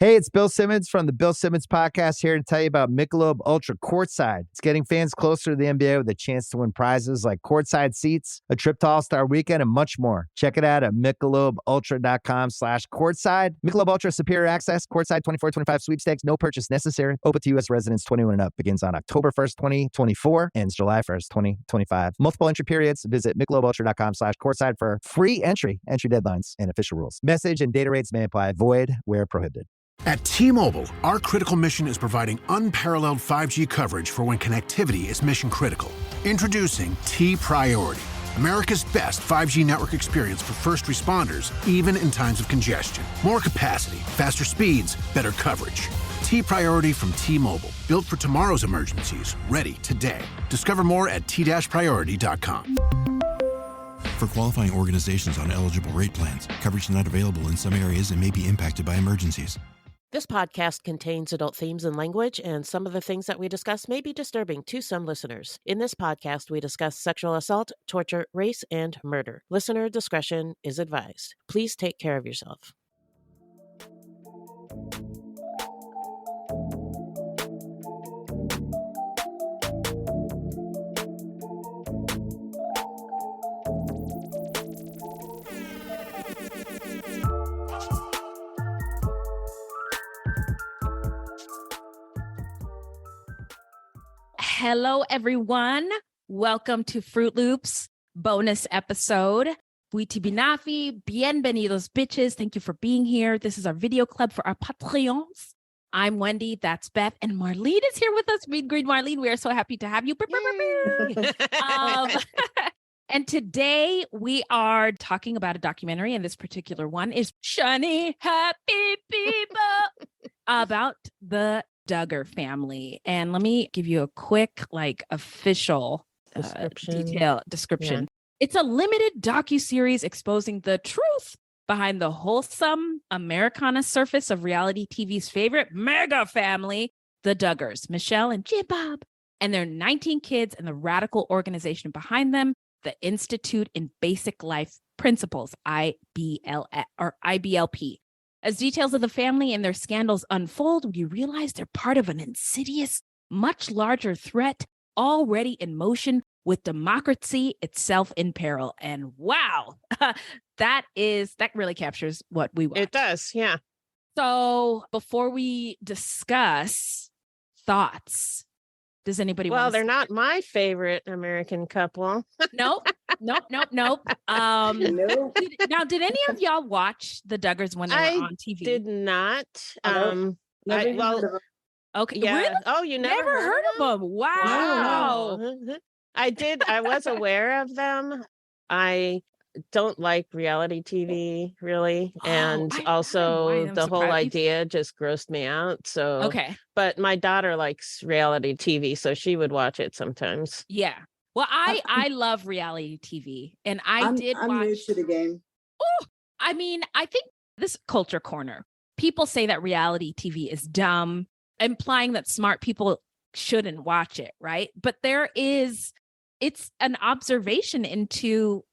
Hey, it's Bill Simmons from the Bill Simmons Podcast here to tell you about Michelob Ultra Courtside. It's getting fans closer to the NBA with a chance to win prizes like courtside seats, a trip to All-Star Weekend, and much more. Check it out at MichelobUltra.com/courtside. Michelob Ultra Superior Access, Courtside 24-25 sweepstakes, no purchase necessary. Open to U.S. residents 21 and up. Begins on October 1st, 2024, ends July 1st, 2025. Multiple entry periods. Visit MichelobUltra.com/courtside for free entry deadlines, and official rules. Message and data rates may apply. Void where prohibited. At T-Mobile, our critical mission is providing unparalleled 5G coverage for when connectivity is mission critical. Introducing T-Priority, America's best 5G network experience for first responders, even in times of congestion. More capacity, faster speeds, better coverage. T-Priority from T-Mobile, built for tomorrow's emergencies, ready today. Discover more at t-priority.com. For qualifying organizations on eligible rate plans, coverage not available in some areas and may be impacted by emergencies. This podcast contains adult themes and language, and some of the things that we discuss may be disturbing to some listeners. In this podcast, we discuss sexual assault, torture, race, and murder. Listener discretion is advised. Please take care of yourself. Hello, everyone. Welcome to Fruitloops bonus episode. Buiti binafi, bienvenidos, bitches. Thank you for being here. This is our video club for our Patreons. I'm Wendy. That's Beth. And Marlene is here with us. Meet Green Marlene. We are so happy to have you. And today we are talking about a documentary, and this particular one is Shiny Happy People about the Duggar family. And let me give you a quick, official detail description. Yeah. It's a limited docuseries exposing the truth behind the wholesome Americana surface of reality TV's favorite mega family, the Duggars, Michelle and Jim Bob, and their 19 kids, and the radical organization behind them, the Institute in Basic Life Principles, IBLP. As details of the family and their scandals unfold, we realize they're part of an insidious, much larger threat already in motion, with democracy itself in peril. And wow, that really captures what we want. It does, yeah. So before we discuss thoughts, does anybody want to? Well, they're not my favorite American couple. Nope. Now, did any of y'all watch the Duggars when they were on TV? Did not. Okay. Yeah. Really? Oh, you never heard of them? Wow. I did. I was aware of them. I don't like reality TV really, and also the whole idea just grossed me out. So okay, but my daughter likes reality TV, so she would watch it sometimes. Yeah. Well, I love reality TV, and I'm new to the game. Oh, I mean, I think this culture corner, people say that reality TV is dumb, implying that smart people shouldn't watch it, right? But it's an observation into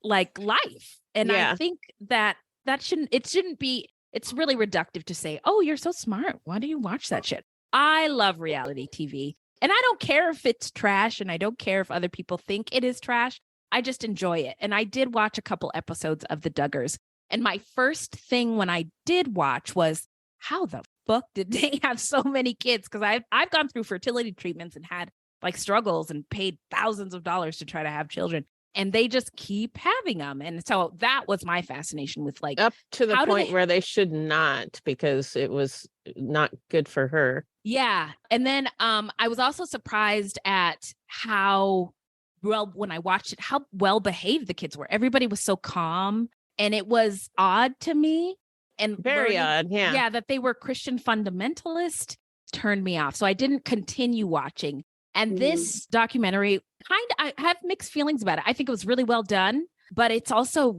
life. And I think that shouldn't be, it's really reductive to say, oh, you're so smart, why do you watch that shit? I love reality TV. And I don't care if it's trash, and I don't care if other people think it is trash. I just enjoy it. And I did watch a couple episodes of the Duggars. And my first thing when I did watch was, how the fuck did they have so many kids? Because I've gone through fertility treatments and had struggles and paid thousands of dollars to try to have children. And they just keep having them. And so that was my fascination with up to the point where they should not, because it was not good for her. Yeah. And then I was also surprised at how when I watched it, how well behaved the kids were. Everybody was so calm, and it was odd to me. And very odd. Yeah. Yeah. That they were Christian fundamentalist turned me off. So I didn't continue watching. And this documentary, I have mixed feelings about it. I think it was really well done, but it's also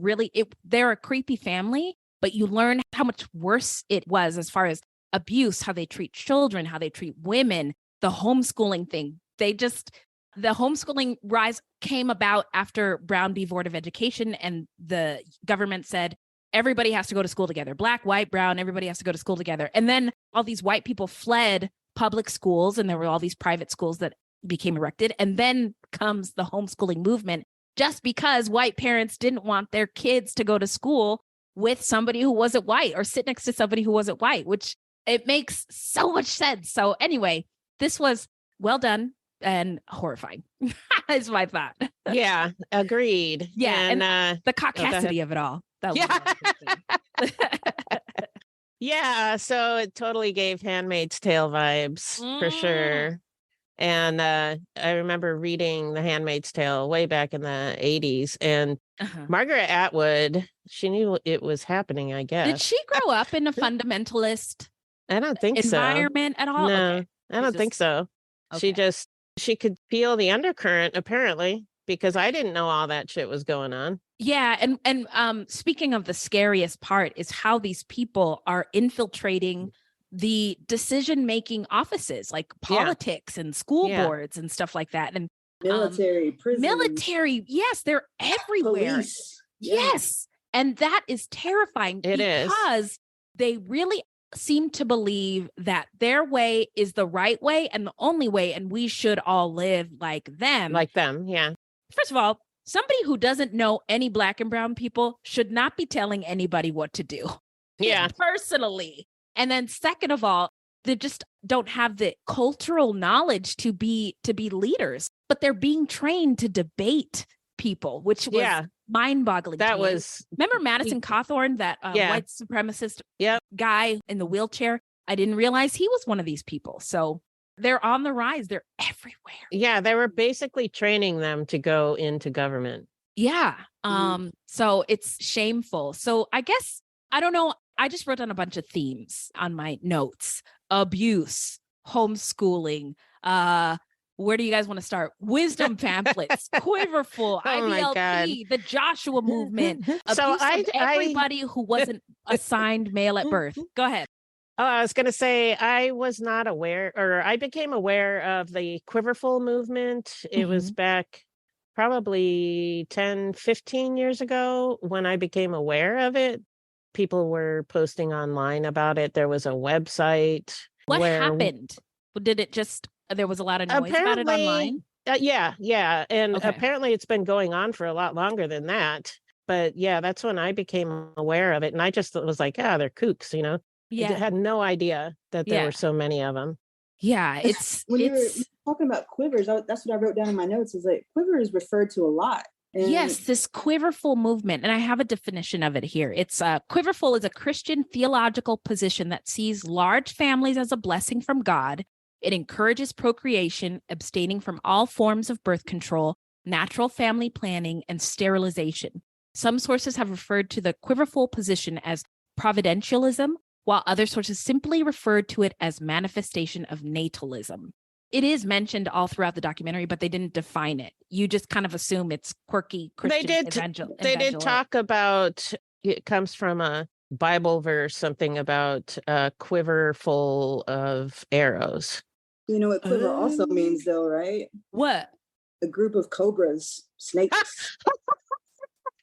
they're a creepy family, but you learn how much worse it was as far as abuse, how they treat children, how they treat women, the homeschooling thing. The homeschooling rise came about after Brown v. Board of Education, and the government said, everybody has to go to school together. Black, white, brown, everybody has to go to school together. And then all these white people fled public schools, and there were all these private schools that became erected. And then comes the homeschooling movement, just because white parents didn't want their kids to go to school with somebody who wasn't white or sit next to somebody who wasn't white, which it makes so much sense. So anyway, this was well done and horrifying is my thought. Yeah, agreed. Yeah. And the go ahead. caucasity of it all. That was Yeah. another thing. Yeah, so it totally gave Handmaid's Tale vibes for sure. And I remember reading The Handmaid's Tale way back in the 80s. And Margaret Atwood, she knew it was happening, I guess. Did she grow up in a fundamentalist I don't think environment at all? No, Okay. I don't think so. Okay. She could feel the undercurrent, apparently, because I didn't know all that shit was going on. Yeah. And speaking of the scariest part is how these people are infiltrating the decision-making offices, like politics and school boards and stuff like that. And military. Yes. They're everywhere. Police. Yes. And that is terrifying because they really seem to believe that their way is the right way and the only way, and we should all live like them. Like them, yeah. First of all, somebody who doesn't know any Black and brown people should not be telling anybody what to do. Yeah. Personally. And then second of all, they just don't have the cultural knowledge to be leaders, but they're being trained to debate people, which was mind-boggling. That to me. was. Remember Madison Cawthorn, that white supremacist guy in the wheelchair? I didn't realize he was one of these people. So they're on the rise. They're everywhere. Yeah, they were basically training them to go into government. Yeah. So it's shameful. So I guess, I don't know. I just wrote down a bunch of themes on my notes. Abuse, homeschooling, where do you guys want to start? Wisdom pamphlets, Quiverful, IBLP, the Joshua movement, abuse of everybody who wasn't assigned male at birth. Go ahead. Oh, I was going to say, I was not aware, or I became aware of the Quiverful movement. It was back probably 10, 15 years ago when I became aware of it. People were posting online about it. There was a website. What happened? Did it just, there was a lot of noise about it online? Yeah. And apparently it's been going on for a lot longer than that. But yeah, that's when I became aware of it. And I just was like, they're kooks, you know? Yeah. I had no idea that there were so many of them. Yeah, it's you were talking about quivers, that's what I wrote down in my notes, is like quiver is referred to a lot. And yes, this Quiverful movement, and I have a definition of it here. It's Quiverful is a Christian theological position that sees large families as a blessing from God. It encourages procreation, abstaining from all forms of birth control, natural family planning, and sterilization. Some sources have referred to the Quiverful position as providentialism, while other sources simply referred to it as manifestation of natalism. It is mentioned all throughout the documentary, but they didn't define it. You just kind of assume it's quirky Christian They did talk about, it comes from a Bible verse, something about a quiver full of arrows. You know what quiver also means though, right? What? A group of cobras, snakes.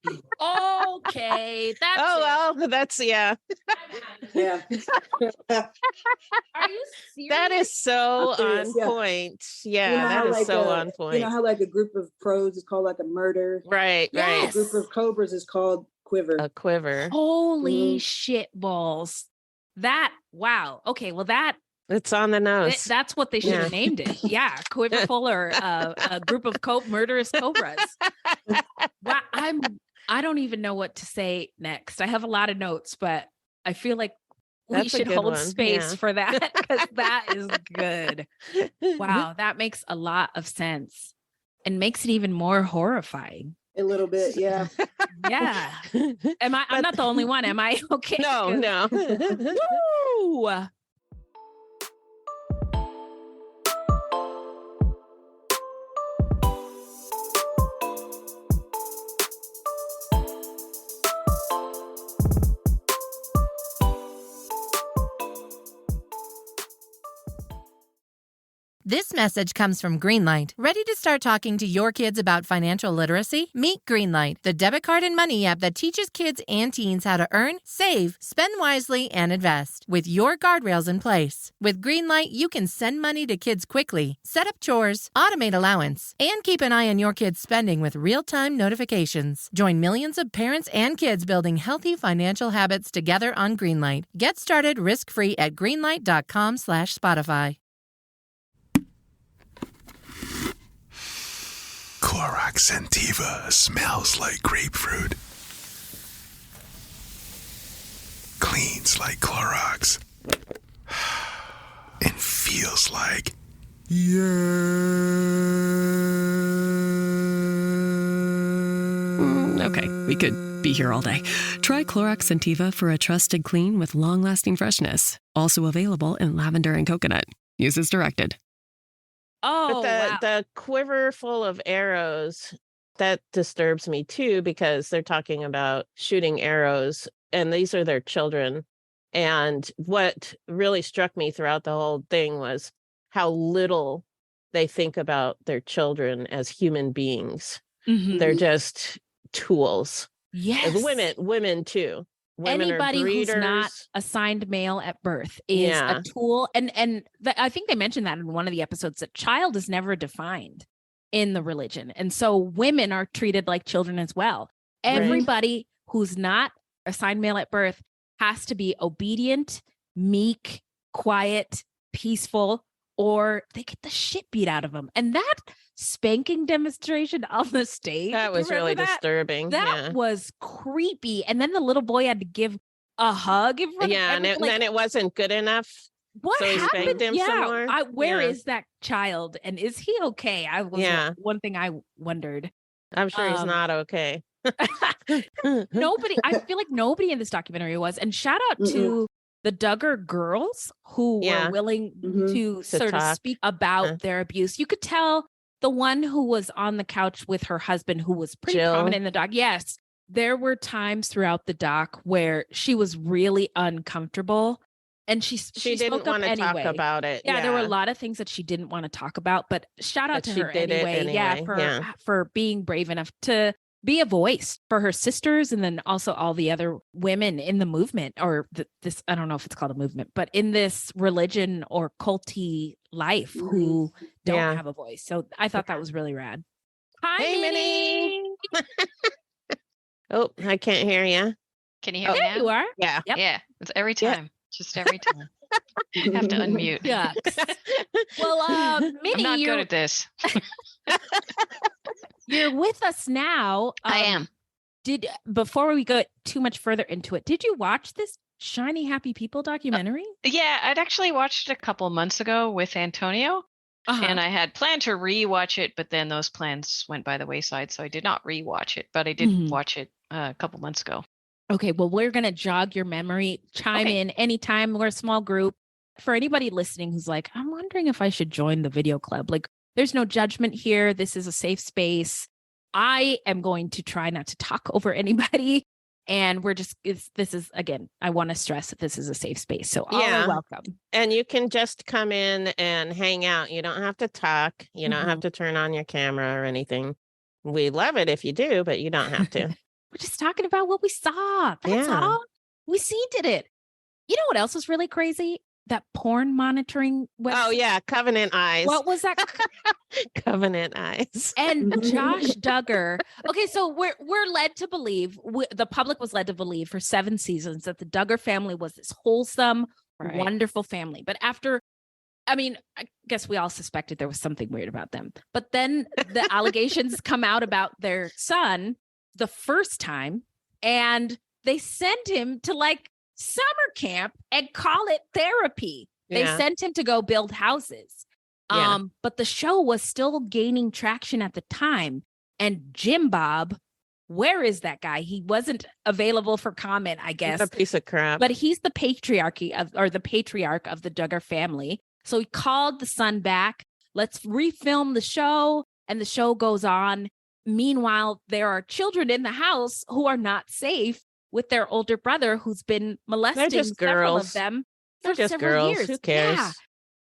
Okay, that's yeah. Yeah. Are you serious? That is so on point. Yeah, you know that is so on point. You know how like a group of crows is called like a murder? Right. A group of cobras is called quiver. A quiver. Holy shit balls. Wow. Okay, well it's on the nose. That's what they should have named it. Yeah, Quiverful or a group of murderous cobras. Wow, I don't even know what to say next. I have a lot of notes, but I feel like we should hold space for that because that is good. Wow, that makes a lot of sense and makes it even more horrifying. A little bit, yeah. Yeah. I'm not the only one, am I? Okay. No. Woo! This message comes from Greenlight. Ready to start talking to your kids about financial literacy? Meet Greenlight, the debit card and money app that teaches kids and teens how to earn, save, spend wisely, and invest with your guardrails in place. With Greenlight, you can send money to kids quickly, set up chores, automate allowance, and keep an eye on your kids' spending with real-time notifications. Join millions of parents and kids building healthy financial habits together on Greenlight. Get started risk-free at greenlight.com/Spotify. Clorox Sentiva smells like grapefruit. Cleans like Clorox. And feels like... Okay, we could be here all day. Try Clorox Sentiva for a trusted clean with long-lasting freshness. Also available in lavender and coconut. Use as directed. Oh, But the quiver full of arrows, that disturbs me too, because they're talking about shooting arrows, and these are their children. And what really struck me throughout the whole thing was how little they think about their children as human beings. Mhm. They're just tools. Yes. Women too. Women Anybody are who's not breeders. assigned male at birth is Yeah. a tool. And I think they mentioned that in one of the episodes, that child is never defined in the religion. And so women are treated like children as well. Right. Everybody who's not assigned male at birth has to be obedient, meek, quiet, peaceful, or they get the shit beat out of them. And that spanking demonstration on the stage, That was really remember that? disturbing. That was creepy. And then the little boy had to give a hug in front Yeah, of and everyone. then it wasn't good enough. What so he happened? spanked him some more? Where Yeah. is that child? And is he okay? I was one thing I wondered. I'm sure he's not okay. Nobody, I feel like nobody in this documentary was. And shout out to the Duggar girls who were willing to sort of talk. speak about their abuse. You could tell the one who was on the couch with her husband, who was pretty Jill. prominent in the doc. Yes, there were times throughout the doc where she was really uncomfortable. And she didn't spoke up want to anyway. talk about it. Yeah, there were a lot of things that she didn't want to talk about, but shout out But to she her did it anyway. Yeah, anyway. for being brave enough to be a voice for her sisters, and then also all the other women in the movement, or this, I don't know if it's called a movement, but in this religion or culty life who don't have a voice. So I thought that was really rad. Hi, Hey, Minnie. Oh, I can't hear you. Can you hear me There now? you are. Yeah. Yep. Yeah, it's every time. Just every time. You have to unmute. Yucks. Well, I'm Minnie, not good at this. you're with us now. I am. Before we go too much further into it, did you watch this Shiny Happy People documentary? Yeah, I'd actually watched it a couple months ago with Antonio, and I had planned to rewatch it, but then those plans went by the wayside, so I did not rewatch it, but I did watch it a couple months ago. Okay, well, we're going to jog your memory. Chime in anytime. We're a small group. For anybody listening who's like, I'm wondering if I should join the video club. Like, there's no judgment here. This is a safe space. I am going to try not to talk over anybody. And this is, again, I want to stress that this is a safe space. So all are welcome. And you can just come in and hang out. You don't have to talk. You don't have to turn on your camera or anything. We love it if you do, but you don't have to. We're just talking about what we saw. That's all. We did it. You know what else was really crazy? That porn monitoring website. Oh, yeah. Covenant Eyes. What was that? Covenant Eyes. And Josh Duggar. Okay, so we're led to believe, the public was led to believe for 7 seasons that the Duggar family was this wholesome, wonderful family. But I guess we all suspected there was something weird about them. But then the allegations come out about their son the first time, and they sent him to like summer camp and call it therapy. They sent him to go build houses. But the show was still gaining traction at the time. And Jim Bob, where is that guy? He wasn't available for comment, I guess. He's a piece of crap. But he's the patriarch of the Duggar family. So he called the son back. Let's refilm the show. And the show goes on. Meanwhile, there are children in the house who are not safe with their older brother who's been molesting several of them for They're just several girls. years. Who cares? Yeah.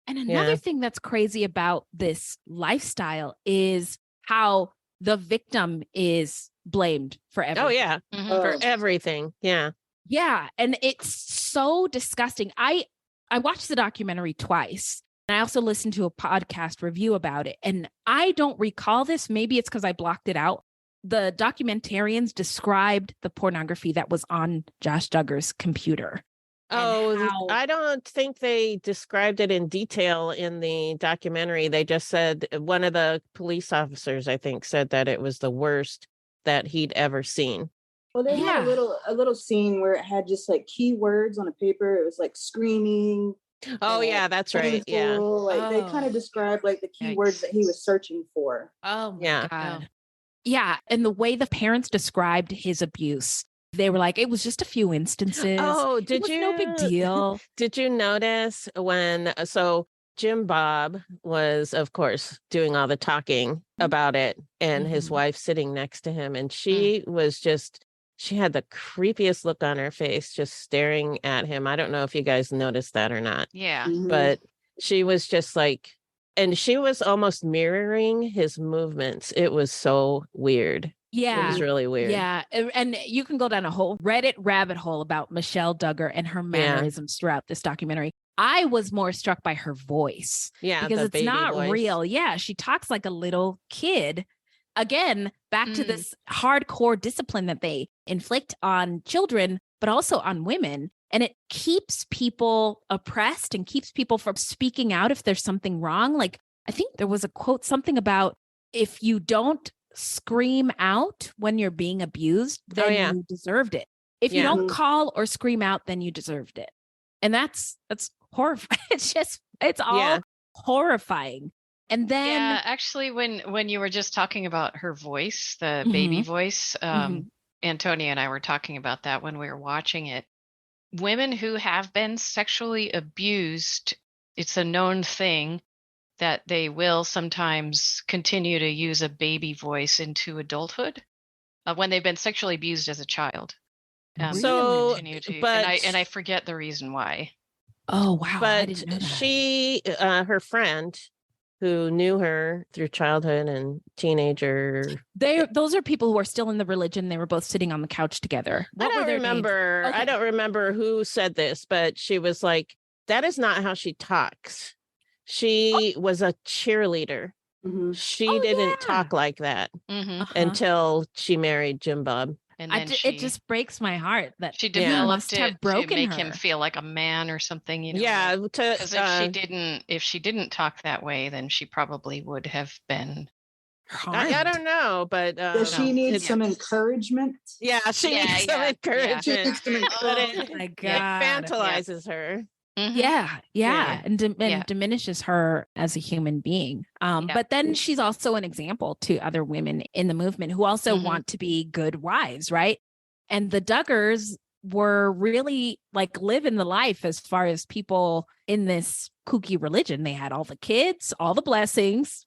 And another thing that's crazy about this lifestyle is how the victim is blamed for everything. Oh, yeah. For everything. Yeah. Yeah. And it's so disgusting. I watched the documentary twice. And I also listened to a podcast review about it. And I don't recall this. Maybe it's because I blocked it out. The documentarians described the pornography that was on Josh Duggar's computer. Oh, I don't think they described it in detail in the documentary. They just said one of the police officers, I think, said that it was the worst that he'd ever seen. Well, they had a little scene where it had just like keywords on a paper. It was like screaming. Oh, yeah, that's right. Yeah. Like they kind of described like the keywords that he was searching for. Oh, my God. Yeah. And the way the parents described his abuse, they were like, it was just a few instances. Oh, no big deal. Did you notice when, so Jim Bob was, of course, doing all the talking about it and his wife sitting next to him. And she was just, she had the creepiest look on her face, just staring at him. I don't know if you guys noticed that or not. Yeah. But she was just like, and she was almost mirroring his movements. It was so weird. Yeah. It was really weird. Yeah. And you can go down a whole Reddit rabbit hole about Michelle Duggar and her mannerisms throughout this documentary. I was more struck by her voice. Yeah. Because it's not real. Yeah. She talks like a little kid. Again, back to this hardcore discipline that they inflict on children, but also on women. And it keeps people oppressed and keeps people from speaking out if there's something wrong. Like, I think there was a quote, something about if you don't scream out when you're being abused, then you deserved it. If you don't call or scream out, then you deserved it. And that's horrifying. It's all horrifying. And then actually when you were just talking about her voice, the baby voice, Antonia and I were talking about that when we were watching it. Women who have been sexually abused, it's a known thing that they will sometimes continue to use a baby voice into adulthood when they've been sexually abused as a child. So, but and I forget the reason why. Oh wow! But I didn't know that. she, her friend, who knew her through childhood and teenager, those are people who are still in the religion. They were both sitting on the couch together. I don't remember. Okay. I don't remember who said this, but she was like, "That is not how she talks." She was a cheerleader. She didn't talk like that until she married Jim Bob. And then it just breaks my heart that she developed it to make him feel like a man or something. You know, yeah. Because if she didn't talk that way, then she probably would have been. I don't know, but does she need some encouragement? Yeah, she needs some encouragement. She needs some encouragement. Oh my God! It fantilizes her. And diminishes her as a human being. But then she's also an example to other women in the movement who also want to be good wives, right? And the Duggars were really like living the life as far as people in this kooky religion. They had all the kids, all the blessings,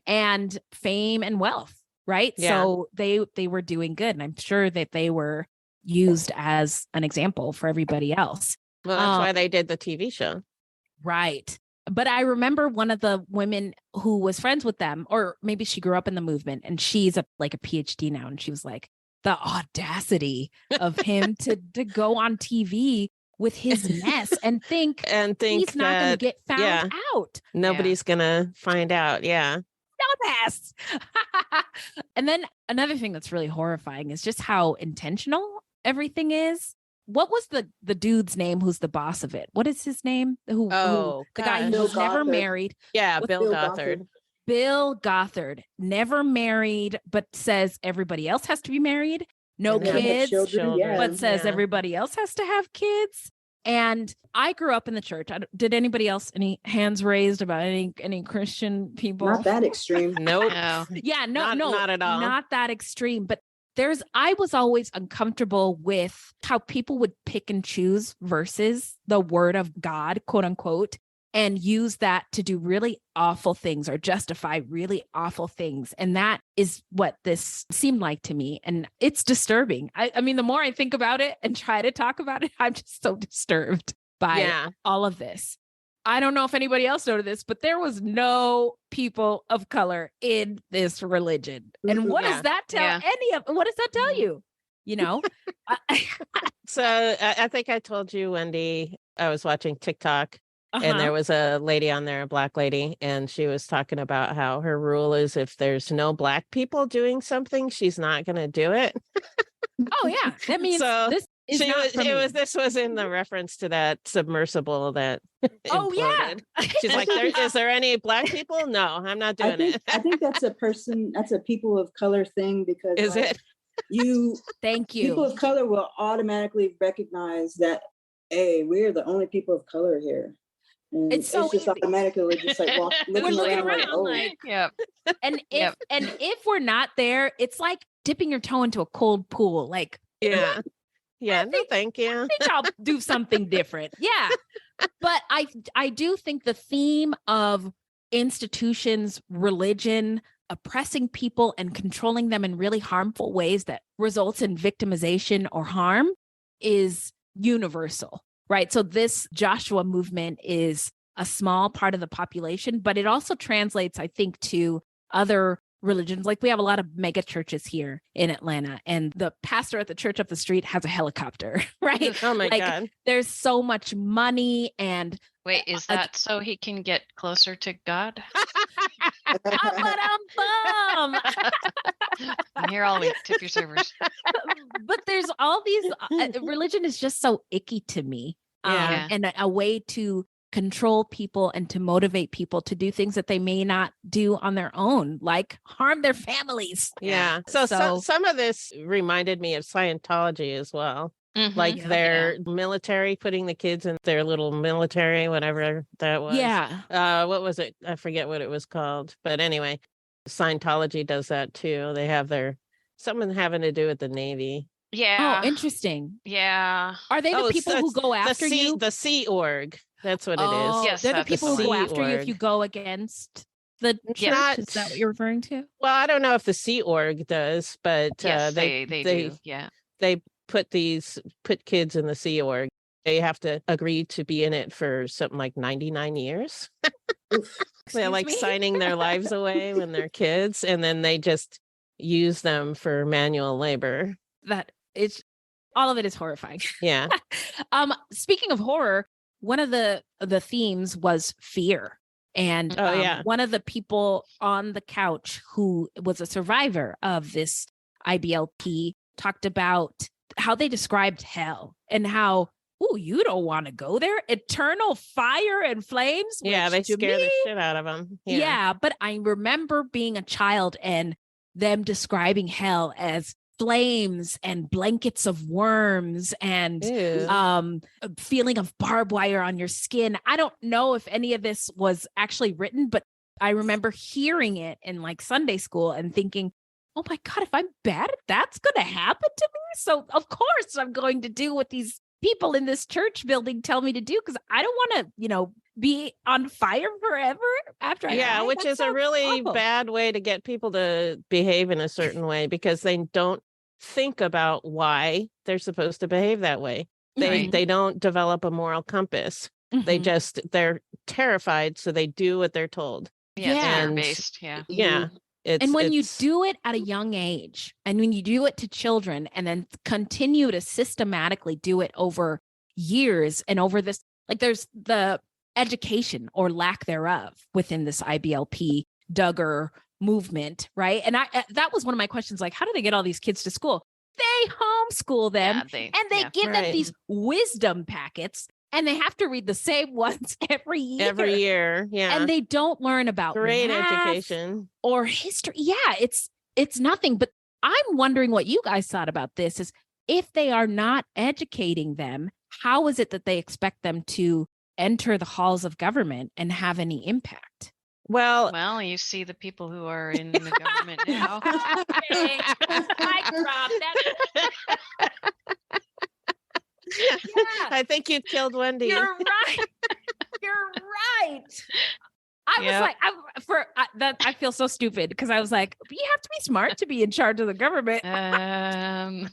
and fame and wealth, right? Yeah. So they were doing good, and I'm sure that they were used as an example for everybody else. Well, that's why they did the TV show. Right. But I remember one of the women who was friends with them, or maybe she grew up in the movement, and she's like a PhD now. And she was like, the audacity of him to go on TV with his mess and think he's not going to get found out. Nobody's going to find out. Yeah. Dumbass. And then another thing that's really horrifying is just how intentional everything is. What was the dude's name who's the boss of it? What is his name? The guy who's never married. Yeah, Bill Gothard. Bill Gothard, never married, but says everybody else has to be married. No kids, but says everybody else has to have kids. And I grew up in the church. Did anybody else, any hands raised about any Christian people? Not that extreme. Nope. Yeah, no, not at all. Not that extreme. But I was always uncomfortable with how people would pick and choose verses, the word of God, quote unquote, and use that to do really awful things or justify really awful things. And that is what this seemed like to me. And it's disturbing. I mean, the more I think about it and try to talk about it, I'm just so disturbed by all of this. I don't know if anybody else noted this, but there was no people of color in this religion. And what does that tell what does that tell you? You know? So I think I told you, Wendy, I was watching TikTok and there was a lady on there, a Black lady, and she was talking about how her rule is if there's no Black people doing something, she's not going to do it. Oh, yeah. That means this is this was in the reference to that submersible that imploded. She's like, is there any Black people? No, I'm not doing it. I think that's a people of color thing, because is it? Thank you. People of color will automatically recognize that, hey, we're the only people of color here. And it's so just automatically we're just like looking around like, yep. And if we're not there, it's like dipping your toe into a cold pool. Like, no, thank you. I think I'll do something different. Yeah. But I do think the theme of institutions, religion, oppressing people and controlling them in really harmful ways that results in victimization or harm is universal, right? So this Joshua movement is a small part of the population, but it also translates, I think, to other religions. Like, we have a lot of mega churches here in Atlanta, and the pastor at the church up the street has a helicopter, right? Oh my God. There's so much money. And wait, is that so he can get closer to God? I'm here all week. Tip your servers. But there's all these religion is just so icky to me. And a way to control people and to motivate people to do things that they may not do on their own, like harm their families. Yeah. So some of this reminded me of Scientology as well. Mm-hmm. Like their military, putting the kids in their little military, whatever that was. Yeah. What was it? I forget what it was called. But anyway, Scientology does that too. They have something having to do with the Navy. Yeah. Oh, interesting. Yeah. Are they the people who go after you? The Sea Org. That's what it is. Yes, they're the people who go after you if you go against the church. Is that what you're referring to? Well, I don't know if the Sea Org does, but yes, they do. Yeah. They put kids in the Sea Org. They have to agree to be in it for something like 99 years. They're like signing their lives away when they're kids, and then they just use them for manual labor. All of it is horrifying. Yeah. Speaking of horror, one of the themes was fear. And one of the people on the couch who was a survivor of this IBLP talked about how they described hell and how, you don't want to go there. Eternal fire and flames. Yeah, they scare the shit out of them. Yeah, but I remember being a child and them describing hell as flames and blankets of worms and a feeling of barbed wire on your skin. I don't know if any of this was actually written, but I remember hearing it in like Sunday school and thinking, oh my God, if I'm bad, that's going to happen to me. So of course I'm going to do what these people in this church building tell me to do, because I don't want to, be on fire forever after I die. Which is a really bad way to get people to behave in a certain way, because they don't think about why they're supposed to behave that way. They don't develop a moral compass. Mm-hmm. They're terrified, so they do what they're told. Fear-based. Yeah. And when you do it at a young age, and when you do it to children, and then continue to systematically do it over years and over this, like, there's the education or lack thereof within this IBLP Duggar movement, right? And that was one of my questions, like, how do they get all these kids to school? They homeschool them, and they give them these wisdom packets, and they have to read the same ones every year. Yeah. And they don't learn about math education or history. Yeah, it's nothing. But I'm wondering what you guys thought about this, is if they are not educating them, how is it that they expect them to enter the halls of government and have any impact? Well, you see the people who are in the government now. I think you killed Wendy. You're right. I was like, I feel so stupid, because I was like, you have to be smart to be in charge of the government. Beg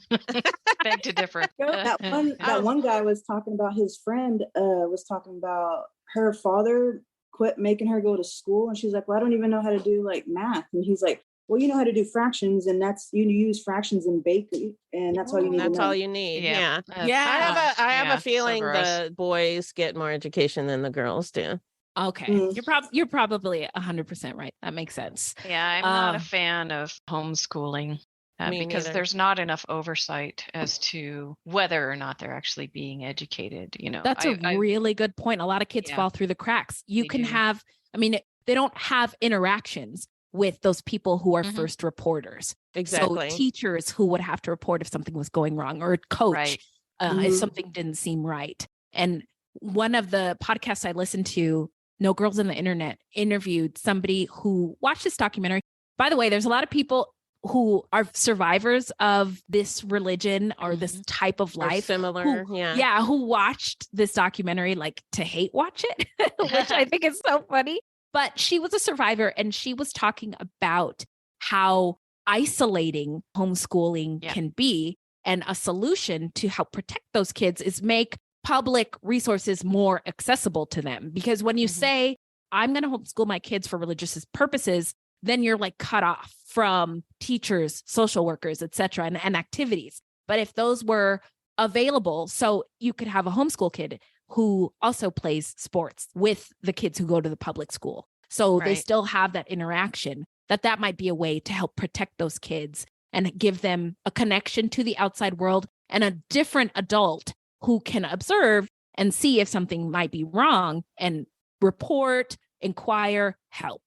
to differ. That one guy was talking about, his friend was talking about her father quit making her go to school. And she's like, well, I don't even know how to do like math. And he's like, well, you know how to do fractions, and that's, you use fractions in bakery, and that's all you need. That's all you need. Yeah. I have a feeling the boys get more education than the girls do. Okay. You're probably 100% right. That makes sense. Yeah, I'm not a fan of homeschooling because there's not enough oversight as to whether or not they're actually being educated. That's a really good point. A lot of kids fall through the cracks. You can have, they don't have interactions with those people who are first reporters. Exactly. So teachers who would have to report if something was going wrong, or a coach if something didn't seem right. And one of the podcasts I listened to, No Girls on the Internet, interviewed somebody who watched this documentary. By the way, there's a lot of people who are survivors of this religion or this type of life. Or similar, who watched this documentary like to hate watch it, which I think is so funny. But she was a survivor, and she was talking about how isolating homeschooling can be. And a solution to help protect those kids is make public resources more accessible to them. Because when you say, I'm going to homeschool my kids for religious purposes, then you're like cut off from teachers, social workers, et cetera, and activities. But if those were available, so you could have a homeschool kid who also plays sports with the kids who go to the public school. So they still have that interaction, that might be a way to help protect those kids and give them a connection to the outside world and a different adult who can observe and see if something might be wrong and report, inquire, help.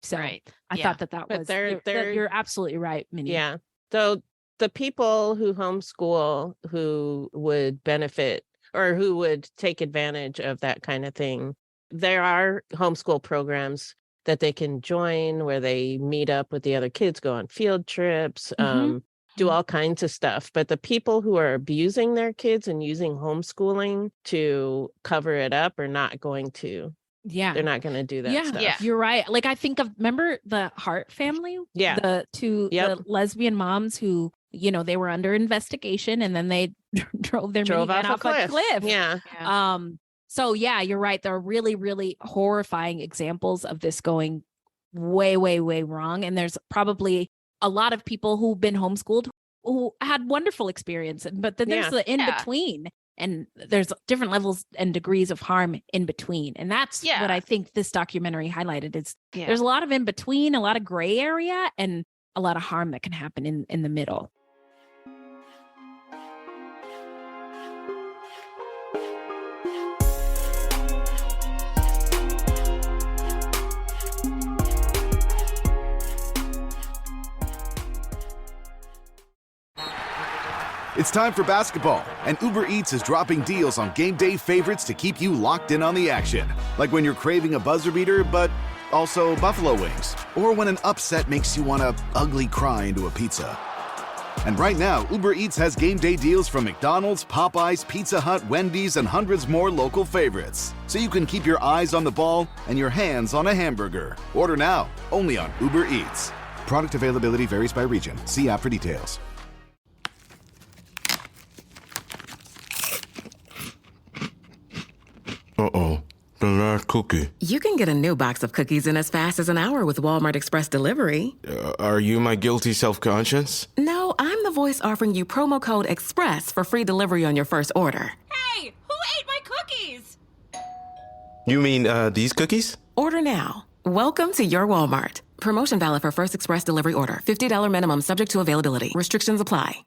So I thought that was, you're absolutely right, Minnie. Yeah. So the people who homeschool who would benefit or who would take advantage of that kind of thing, there are homeschool programs that they can join where they meet up with the other kids, go on field trips, do all kinds of stuff. But the people who are abusing their kids and using homeschooling to cover it up are not going to. Yeah. They're not going to do that stuff. Yeah, you're right. Like I think of, remember the Hart family? Yeah. The lesbian moms who, they were under investigation, and then they drove their minivan off a cliff. Yeah. So you're right. There are really, really horrifying examples of this going way, way, way wrong. And there's probably a lot of people who've been homeschooled who had wonderful experience, but then there's the in-between. And there's different levels and degrees of harm in between. And that's what I think this documentary highlighted is there's a lot of in between, a lot of gray area, and a lot of harm that can happen in the middle. It's time for basketball, and Uber Eats is dropping deals on game day favorites to keep you locked in on the action. Like when you're craving a buzzer beater, but also buffalo wings. Or when an upset makes you want to ugly cry into a pizza. And right now, Uber Eats has game day deals from McDonald's, Popeyes, Pizza Hut, Wendy's, and hundreds more local favorites. So you can keep your eyes on the ball and your hands on a hamburger. Order now, only on Uber Eats. Product availability varies by region. See app for details. Uh-oh, the last cookie. You can get a new box of cookies in as fast as an hour with Walmart Express Delivery. Are you my guilty self-conscience? No, I'm the voice offering you promo code EXPRESS for free delivery on your first order. Hey, who ate my cookies? You mean these cookies? Order now. Welcome to your Walmart. Promotion valid for first express delivery order. $50 minimum subject to availability. Restrictions apply.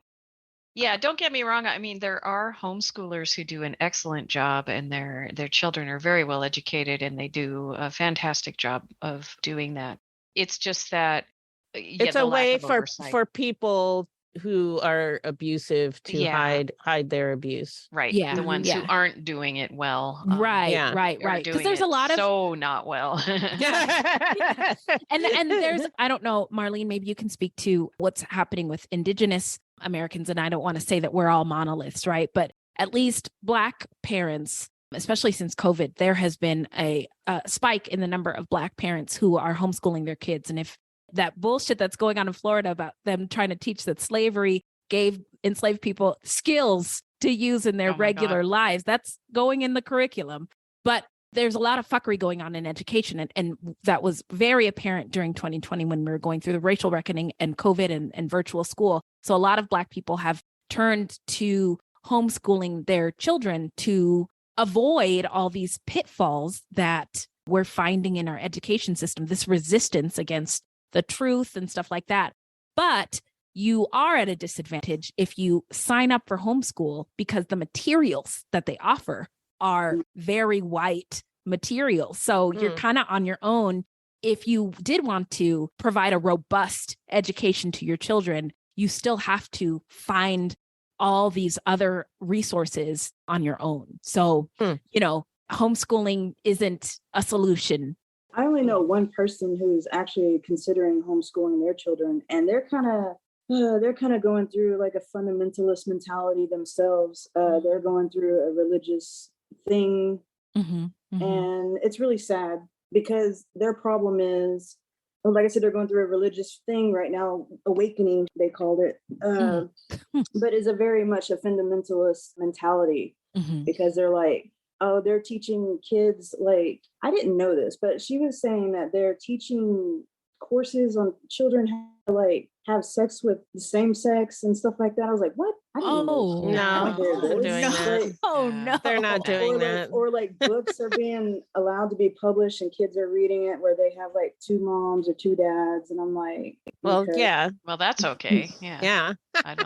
Yeah, don't get me wrong. I mean, there are homeschoolers who do an excellent job, and their children are very well educated, and they do a fantastic job of doing that. It's just that it's a way for people who are abusive to hide their abuse. Right. Yeah. The ones who aren't doing it well. Right. Because there's a lot of not well. And there's, I don't know, Marlene, maybe you can speak to what's happening with Indigenous Americans. And I don't want to say that we're all monoliths, right? But at least Black parents, especially since COVID, there has been a spike in the number of Black parents who are homeschooling their kids. And if that bullshit that's going on in Florida about them trying to teach that slavery gave enslaved people skills to use in their regular lives, that's going in the curriculum. But there's a lot of fuckery going on in education. And that was very apparent during 2020 when we were going through the racial reckoning and COVID and virtual school. So a lot of Black people have turned to homeschooling their children to avoid all these pitfalls that we're finding in our education system, this resistance against the truth and stuff like that. But you are at a disadvantage if you sign up for homeschool because the materials that they offer are very white materials. So you're kind of on your own. If you did want to provide a robust education to your children, you still have to find all these other resources on your own. So, you know, homeschooling isn't a solution. I only know one person who's actually considering homeschooling their children, and they're kind of going through like a fundamentalist mentality themselves. They're going through a religious thing, and it's really sad because their problem is, like I said, they're going through a religious thing right now, awakening, they called it, but it's a very much a fundamentalist mentality because they're like, oh, they're teaching kids, like, I didn't know this, but she was saying that they're teaching courses on children how to like have sex with the same sex and stuff like that. I was like, what? I didn't know. No, they're doing that. Oh no, they're not doing that. Or like books are being allowed to be published and kids are reading it where they have like 2 moms or 2 dads, and I'm like, well, okay. yeah, well, that's okay. Yeah, I'm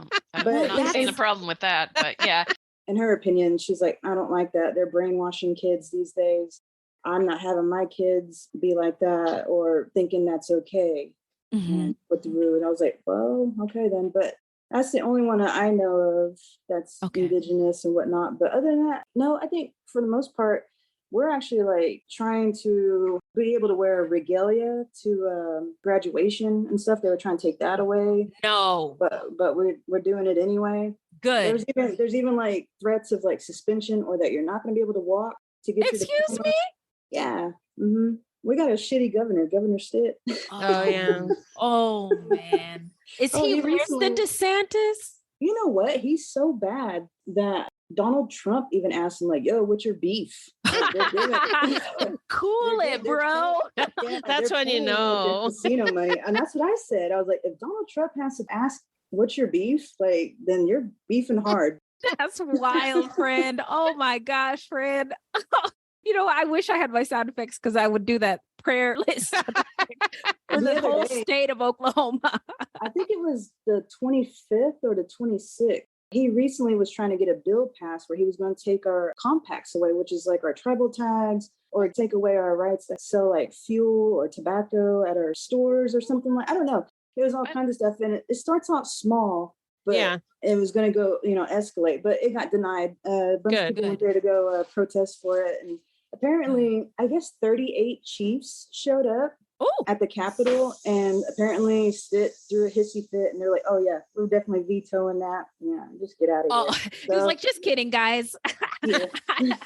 not seeing a problem with that, but yeah. In her opinion, she's like, I don't like that. They're brainwashing kids these days. I'm not having my kids be like that or thinking that's okay. With the rude, I was like, well, okay then. But that's the only one that I know of that's indigenous and whatnot. But other than that, no, I think for the most part, we're actually like trying to be able to wear regalia to graduation and stuff. They were trying to take that away. No, but we're doing it anyway. Good. There's even like threats of like suspension or that you're not going to be able to walk to get to the Excuse me? Yeah. We got a shitty Governor Stitt. Oh yeah. Oh man. Is he worse than DeSantis? You know what? He's so bad that Donald Trump even asked him like, yo, what's your beef? Cool it, bro. That's when you know. Casino money. And that's what I said. I was like, if Donald Trump has to ask what's your beef, like, then you're beefing hard. That's wild, friend. Oh my gosh, friend. You know, I wish I had my sound effects because I would do that prayer list for the whole state of Oklahoma. I think it was the 25th or the 26th. He recently was trying to get a bill passed where he was going to take our compacts away, which is like our tribal tags, or take away our rights to sell like fuel or tobacco at our stores or something like, I don't know. There's all kinds of stuff in it. It starts out small, but it was going to go, escalate, but it got denied. A bunch of people went there to go protest for it. And apparently, I guess 38 chiefs showed up at the Capitol, and apparently Stitt threw a hissy fit, and they're like, oh yeah, we're definitely vetoing that. Yeah, just get out of here. He was like, just kidding, guys.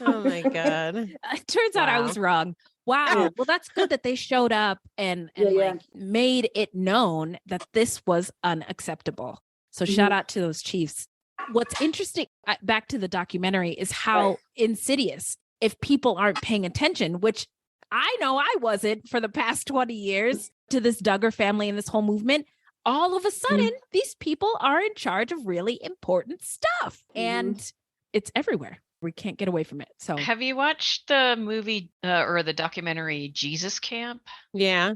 Oh my God. Turns out I was wrong. Wow. Well, that's good that they showed up and like made it known that this was unacceptable. So shout out to those chiefs. What's interesting, back to the documentary, is how insidious, if people aren't paying attention, which I know I wasn't for the past 20 years, to this Duggar family and this whole movement, all of a sudden, these people are in charge of really important stuff. And it's everywhere. We can't get away from it. So have you watched the movie or the documentary Jesus Camp? Yeah.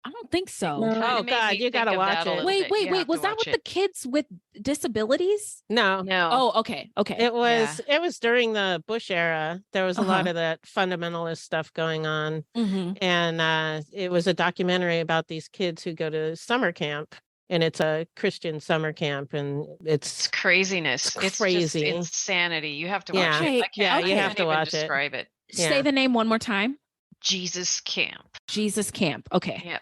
I don't think so. No. Oh God, you gotta watch it. Wait. Was that with the kids with disabilities? No. Oh, okay. It was during the Bush era. There was a lot of that fundamentalist stuff going on. And it was a documentary about these kids who go to summer camp. And it's a Christian summer camp, and it's craziness. It's crazy. Just insanity. You have to watch it. You have to watch describe it. Say the name one more time. Jesus Camp. Jesus Camp. Okay. Yep.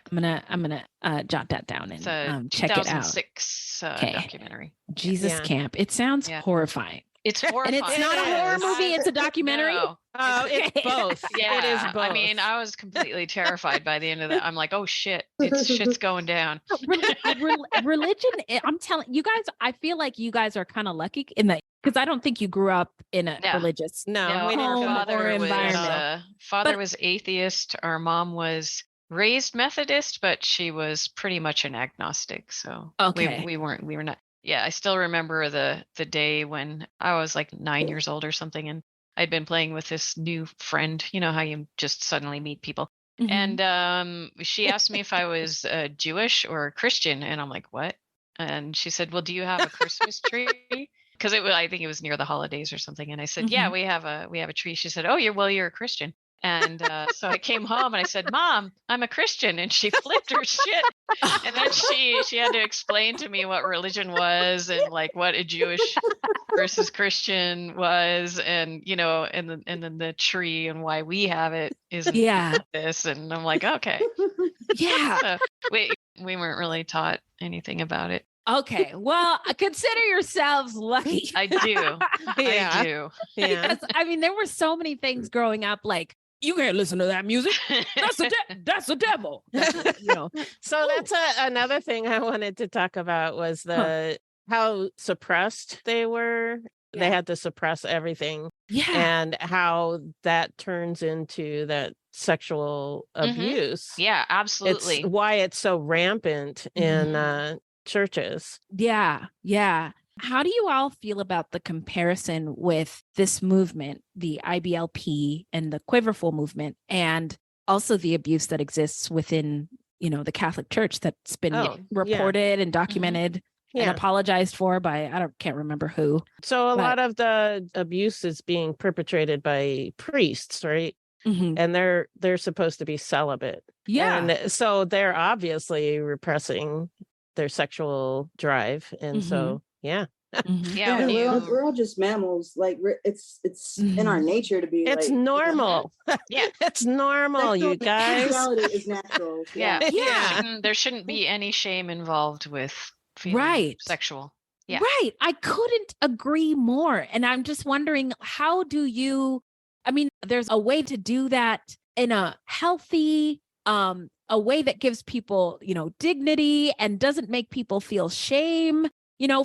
I'm gonna jot that down and check it out. 2006 documentary. Jesus Camp. It sounds horrifying. It's horrifying. And it's not a horror movie, it's a documentary. No. Oh, it's both. Yeah, it is both. I mean, I was completely terrified by the end of that. I'm like, oh shit's going down. Religion, I'm telling you guys, I feel like you guys are kind of lucky in that, because I don't think you grew up in a religious home or environment. Father was atheist. Our mom was raised Methodist, but she was pretty much an agnostic. So we were not. Yeah, I still remember the day when I was like 9 years old or something, and I'd been playing with this new friend. You know how you just suddenly meet people. Mm-hmm. And she asked me if I was Jewish or Christian, and I'm like, what? And she said, well, do you have a Christmas tree? Because I think it was near the holidays or something. And I said, yeah, we have a tree. She said, oh, you're a Christian. And so I came home and I said, Mom, I'm a Christian. And she flipped her shit. And then she had to explain to me what religion was and like what a Jewish versus Christian was, and and then the tree and why we have it is this. And I'm like, okay. Yeah. So we weren't really taught anything about it. Okay, well, consider yourselves lucky. I do. I do. Yeah. Because, I mean, there were so many things growing up, like, you can't listen to that music. That's the devil. So that's another thing I wanted to talk about was how suppressed they were. Yeah. They had to suppress everything. Yeah. And how that turns into that sexual abuse. Yeah, absolutely. It's why it's so rampant in churches. Yeah. Yeah. How do you all feel about the comparison with this movement, the IBLP and the Quiverful movement, and also the abuse that exists within, the Catholic Church that's been reported and documented and apologized for by, can't remember who. So a lot of the abuse is being perpetrated by priests, right? Mm-hmm. And they're supposed to be celibate. Yeah. And so they're obviously repressing their sexual drive. And so, yeah. Mm-hmm. We're all just mammals. Like it's in our nature to be. It's normal. Yeah, it's normal. You guys. Sexuality is natural. Yeah. There shouldn't be any shame involved with feeling sexual. Yeah. Right. I couldn't agree more. And I'm just wondering, how do you? I mean, there's a way to do that in a healthy, a way that gives people, dignity and doesn't make people feel shame.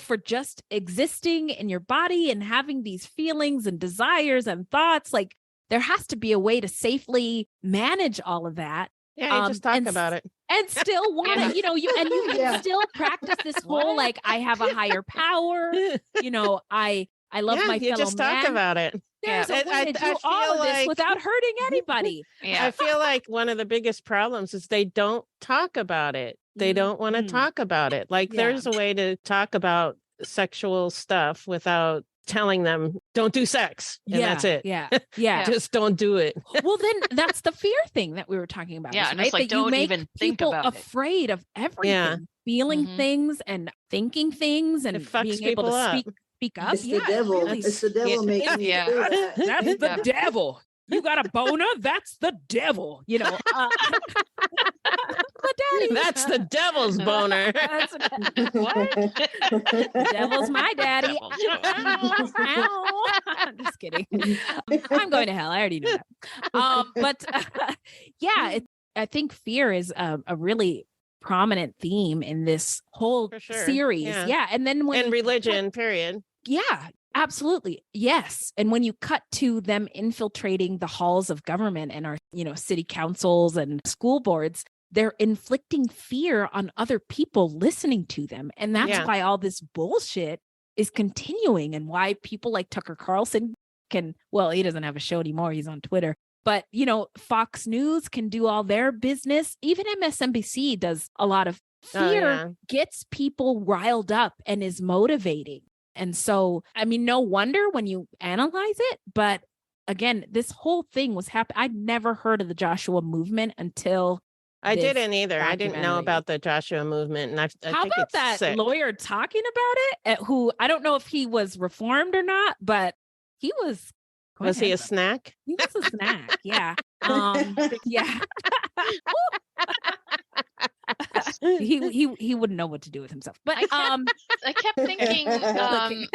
For just existing in your body and having these feelings and desires and thoughts. Like, there has to be a way to safely manage all of that. Yeah, you just talk about it. And still want to, you can still practice this whole, like, I have a higher power, I love my fellow man. You just talk about it. There's a way to do all of this without hurting anybody. I feel like one of the biggest problems is they don't talk about it. They don't want to talk about it. Like there's a way to talk about sexual stuff without telling them, don't do sex. And that's it. Yeah. Yeah. Just don't do it. Well, then that's the fear thing that we were talking about. Yeah. Right? And it's like, that don't even think about it. Afraid of everything, feeling things and thinking things and being able to speak up. It's the devil. It's the devil making you do that. That's the devil. You got a boner? That's the devil. But daddy, that's the devil's boner. What? The devil's my daddy. Ow. I'm just kidding. I'm going to hell. I already know that. I think fear is a really prominent theme in this whole series. Yeah. And then when religion, period. Yeah. Absolutely. Yes. And when you cut to them infiltrating the halls of government and our, city councils and school boards, they're inflicting fear on other people listening to them. And that's why all this bullshit is continuing and why people like Tucker Carlson he doesn't have a show anymore. He's on Twitter. But, Fox News can do all their business. Even MSNBC does a lot of fear, gets people riled up and is motivating. And so, I mean, no wonder when you analyze it, but again, this whole thing was happening. I'd never heard of the Joshua movement until I didn't either. I didn't know about the Joshua movement. And how think about that lawyer talking about it? Who I don't know if he was reformed or not, but he was. Was he a snack? He was a snack. Yeah. Yeah. he wouldn't know what to do with himself. But I kept thinking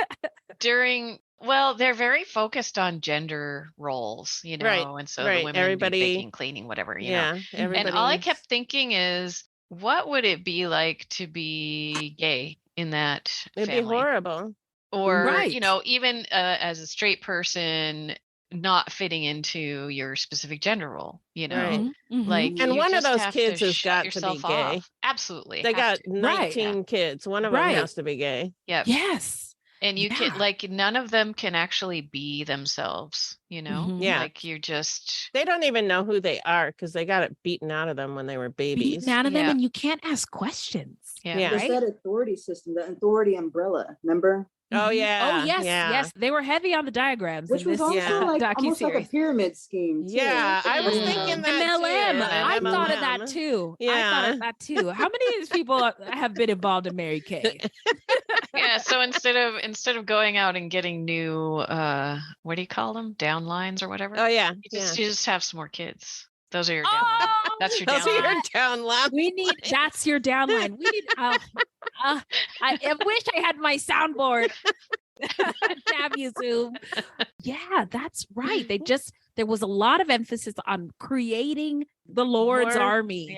during Well, they're very focused on gender roles, you know, and so the women do baking, cleaning, whatever, you know. And all I kept thinking is, what would it be like to be gay in that family? It'd be horrible. Or, you know, even as a straight person, not fitting into your specific gender role, you know, like, and one of those have kids to has got to be yourself gay. off. Absolutely. They got to. 19 kids. One of them has to be gay. Yep. Yes. And you can, like, none of them can actually be themselves, you know? Yeah. Like, you're just. They don't even know who they are because they got it beaten out of them when they were babies. Beaten out of them, and you can't ask questions. There's that authority system, the authority umbrella, remember? Oh, yeah. Oh, yes, yes. They were heavy on the diagrams. Which was also like almost like a pyramid scheme, too. Yeah, I was thinking that MLM. too. I thought of that too. Yeah. I thought of that too. How many of these people have been involved in Mary Kay? Yeah, so instead of going out and getting new what do you call them, downlines or whatever, you just have some more kids. Those are your downlines. That's your Those are your downline. downline. That's your downline. We need I wish I had my soundboard. Damn you, Zoom. Yeah, that's right. There was a lot of emphasis on creating the Lord's army.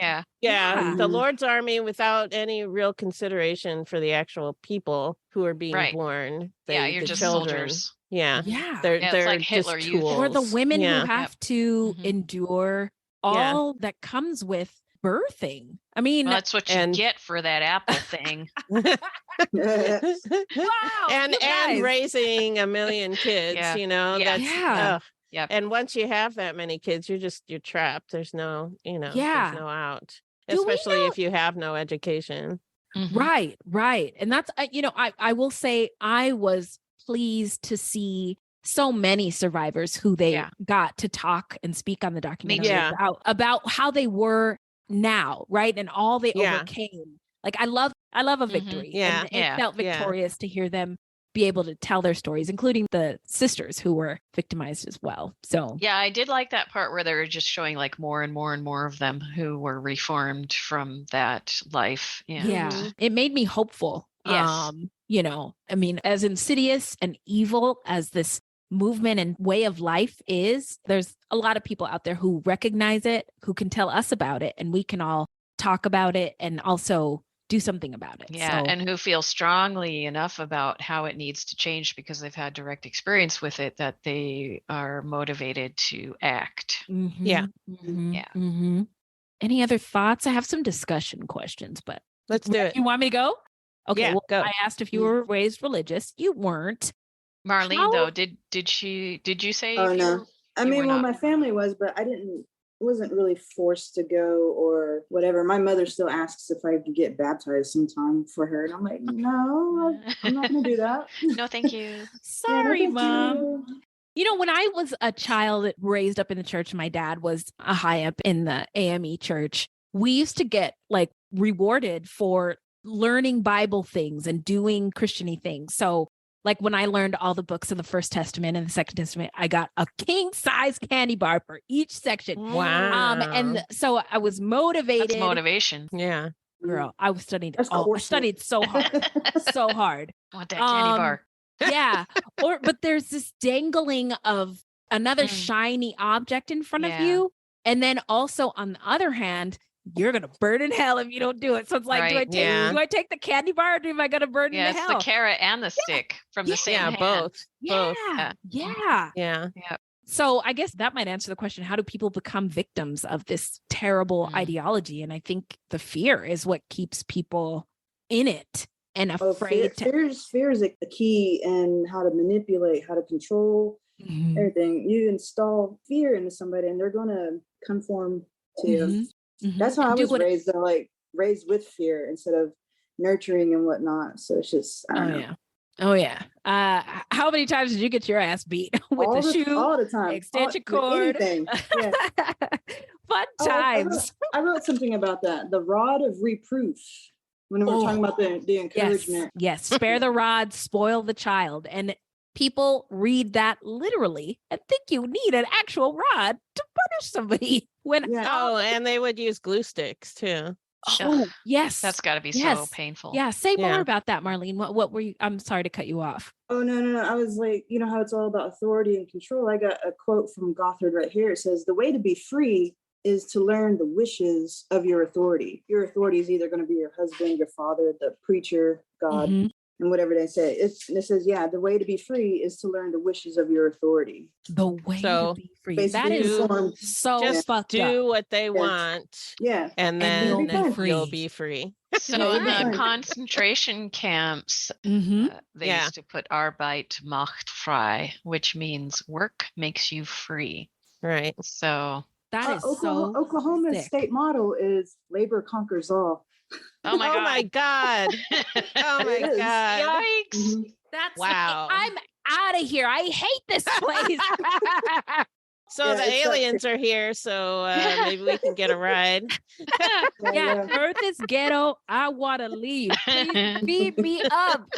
Yeah. The Lord's army without any real consideration for the actual people who are being born. You're the just children. soldiers. Yeah. They're it's like just Hitler tools. Or the women who have to Mm-hmm. endure all that comes with birthing. I mean, well, that's what you get for that apple thing. Wow, and raising a million kids, you know, that's and once you have that many kids, you're trapped. There's no, there's no out, especially if you have no education. Right. And that's, I will say I was pleased to see so many survivors who they got to talk and speak on the documentary about how they were now, right? And all they overcame. Like, I love a victory. And it felt victorious to hear them be able to tell their stories, including the sisters who were victimized as well. So yeah, I did like that part where they were just showing like more and more and more of them who were reformed from that life. And it made me hopeful. Yes. I mean, as insidious and evil as this movement and way of life is, there's a lot of people out there who recognize it, who can tell us about it, and we can all talk about it and also do something about it. And who feel strongly enough about how it needs to change because they've had direct experience with it that they are motivated to act. Any other thoughts? I have some discussion questions, but let's do it. You want me to go? Okay, well, go. I asked if you were raised religious. You weren't. Marlene, though, did you say? Oh, no. I mean, well, my family was, but I wasn't really forced to go or whatever. My mother still asks if I could get baptized sometime for her. And I'm like, no, I'm not going to do that. No, thank you. Sorry, Mom. You. When I was a child raised up in the church, my dad was a high up in the AME church. We used to get like rewarded for learning Bible things and doing Christian-y things. So like when I learned all the books of the First Testament and the Second Testament, I got a king-size candy bar for each section. Wow. And so I was motivated. That's motivation. Yeah. Girl, I was studying. I studied so hard. So hard. I want that candy bar. Yeah. But there's this dangling of another shiny object in front of you. And then also on the other hand, you're gonna burn in hell if you don't do it. So it's like, do I take the candy bar or am I gonna burn in hell? Yeah, it's the carrot and the stick from the same hand. Both. Yeah. So I guess that might answer the question: how do people become victims of this terrible ideology? And I think the fear is what keeps people in it and afraid. Fear is like the key in how to manipulate, how to control everything. You install fear into somebody, and they're gonna conform to you. That's how I was raised, though, like raised with fear instead of nurturing and whatnot. So it's just, I don't know. Oh yeah. How many times did you get your ass beat with the shoe? All the time. Extension cord. Anything. Yeah. Fun times. I wrote something about that. The rod of reproof. When we were talking about the encouragement. Yes. Spare the rod, spoil the child. And people read that literally and think you need an actual rod to punish somebody. And they would use glue sticks too. Oh, yes. That's got to be so painful. Yeah. Say more about that, Marlene. What were you? I'm sorry to cut you off. Oh, no. I was like, you know how it's all about authority and control. I got a quote from Gothard right here. It says, "The way to be free is to learn the wishes of your authority." Your authority is either going to be your husband, your father, the preacher, God, and whatever they say. It says, the way to be free is to learn the wishes of your authority. The way to be free. That is so just fucked do up. what they want. Yeah. And then you'll be free. So in the concentration camps, they used to put Arbeit macht frei, which means work makes you free. Right. So that is Oklahoma's state motto is labor conquers all. Oh my God. Oh my God. Yikes. That's wow. I'm out of here. I hate this place. So the aliens are here, so maybe we can get a ride. Earth is ghetto. I want to leave. Please beat me up.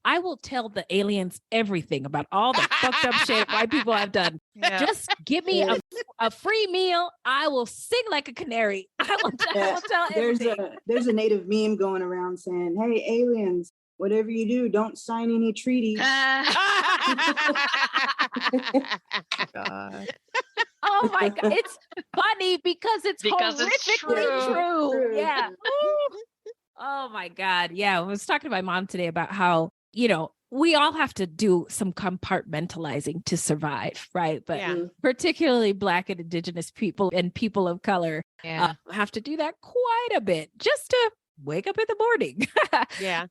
I will tell the aliens everything about all the fucked up shit white people have done. Yeah. Just give me a free meal. I will sing like a canary. I will tell everything. There's a native meme going around saying, "Hey, aliens, whatever you do, don't sign any treaties." God. Oh my God. It's funny because it's horrifically true. Yeah. Oh my God. Yeah. I was talking to my mom today about how, we all have to do some compartmentalizing to survive, right? But particularly Black and Indigenous people and people of color have to do that quite a bit just to wake up in the morning. Yeah.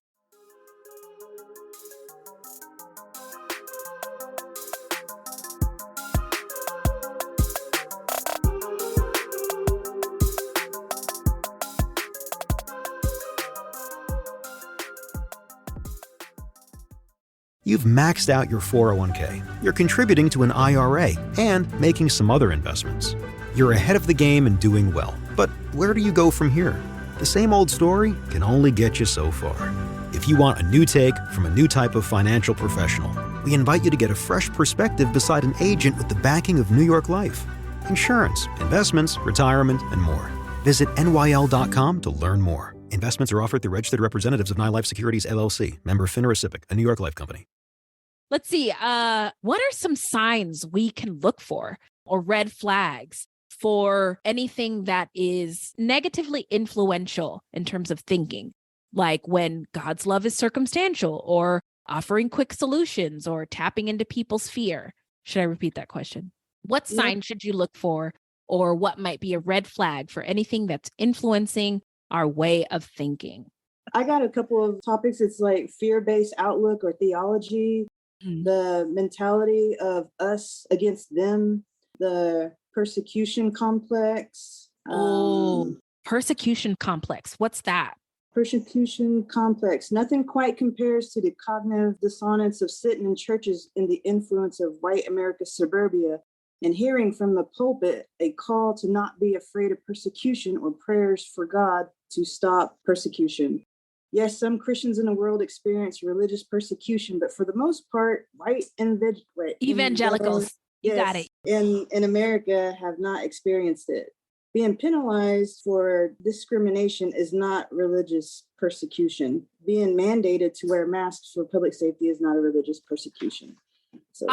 You've maxed out your 401k, you're contributing to an IRA, and making some other investments. You're ahead of the game and doing well. But where do you go from here? The same old story can only get you so far. If you want a new take from a new type of financial professional, we invite you to get a fresh perspective beside an agent with the backing of New York Life. Insurance, investments, retirement, and more. Visit NYL.com to learn more. Investments are offered through registered representatives of NYLife Securities, LLC, member FINRA SIPC, a New York Life company. Let's see. What are some signs we can look for or red flags for anything that is negatively influential in terms of thinking? Like when God's love is circumstantial, or offering quick solutions, or tapping into people's fear. Should I repeat that question? What sign should you look for, or what might be a red flag for anything that's influencing our way of thinking? I got a couple of topics. It's like fear-based outlook or theology, the mentality of us against them, the persecution complex. Persecution complex. What's that? Persecution complex. Nothing quite compares to the cognitive dissonance of sitting in churches in the influence of white America's suburbia and hearing from the pulpit a call to not be afraid of persecution or prayers for God to stop persecution. Yes, some Christians in the world experience religious persecution, but for the most part, white evangelicals, you got it, in America have not experienced it. Being penalized for discrimination is not religious persecution. Being mandated to wear masks for public safety is not a religious persecution. So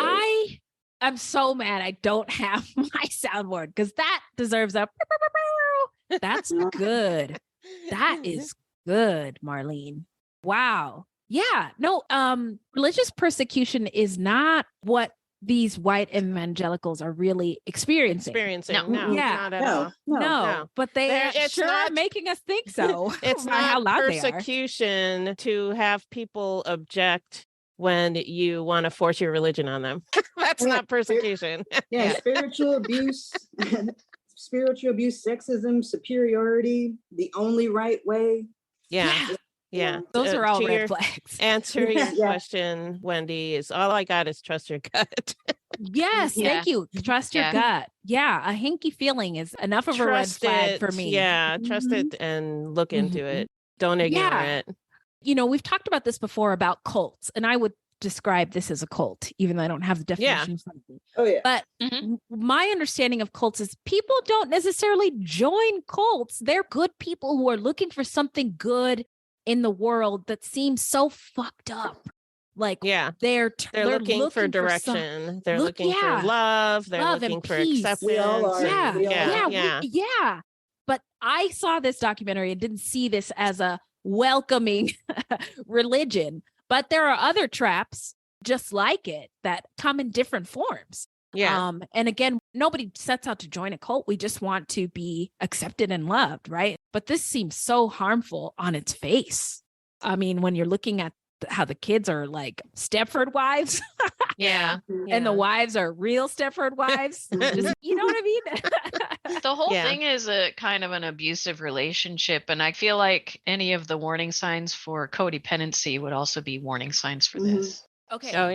I'm so mad I don't have my soundboard, because that deserves a. That's good. That is good, Marlene. Wow. Yeah. No, religious persecution is not what these white evangelicals are really experiencing. No, not at all. No, but they are making us think so. It's not how loud persecution to have people object when you want to force your religion on them. That's not persecution. Spiritual abuse, sexism, superiority, the only right way. Yeah. Those are all red flags. Answer your question, Wendy, is all I got is trust your gut. Yes, thank you. Trust your gut. Yeah, a hinky feeling is enough of a red flag for me. Yeah, trust it and look into it. Don't ignore it. You know, we've talked about this before about cults, and I would describe this as a cult, even though I don't have the definition in front of me. Oh, yeah. But my understanding of cults is people don't necessarily join cults. They're good people who are looking for something good in the world that seems so fucked up. Like, they're looking for direction. They're looking for love. They're looking for acceptance. We all are. Yeah. But I saw this documentary and didn't see this as a welcoming religion. But there are other traps just like it that come in different forms. Yeah. And again, nobody sets out to join a cult. We just want to be accepted and loved, right? But this seems so harmful on its face. I mean, when you're looking at how the kids are like Stepford wives. And the wives are real Stepford wives. Just, you know what I mean? The whole thing is a kind of an abusive relationship. And I feel like any of the warning signs for codependency would also be warning signs for this. Okay. Oh,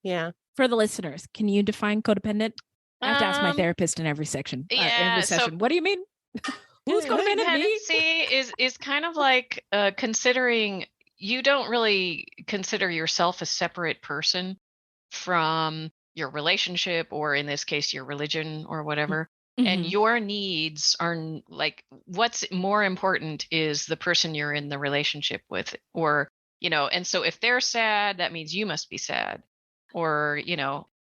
yeah. For the listeners, can you define codependent? I have to ask my therapist in every section. Every session. So what do you mean? Who's codependent? Codependency is kind of like considering you don't really consider yourself a separate person from your relationship, or in this case, your religion or whatever. And your needs are like, what's more important is the person you're in the relationship with, or, and so if they're sad, that means you must be sad, or,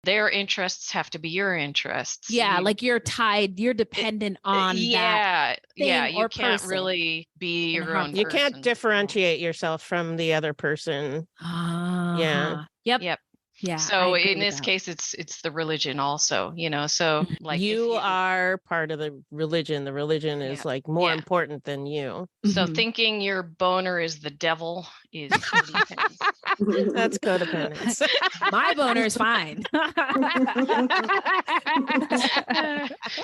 their interests have to be your interests. Yeah. Like you're tied, you're dependent on that. Yeah. You can't person. Really be your own You person. can't differentiate yourself from the other person. Yeah. Yep. Yeah. So in this case, it's the religion also, so like you are part of the religion. The religion is like more important than you. So thinking your boner is the devil is that's codependence. My boner is fine.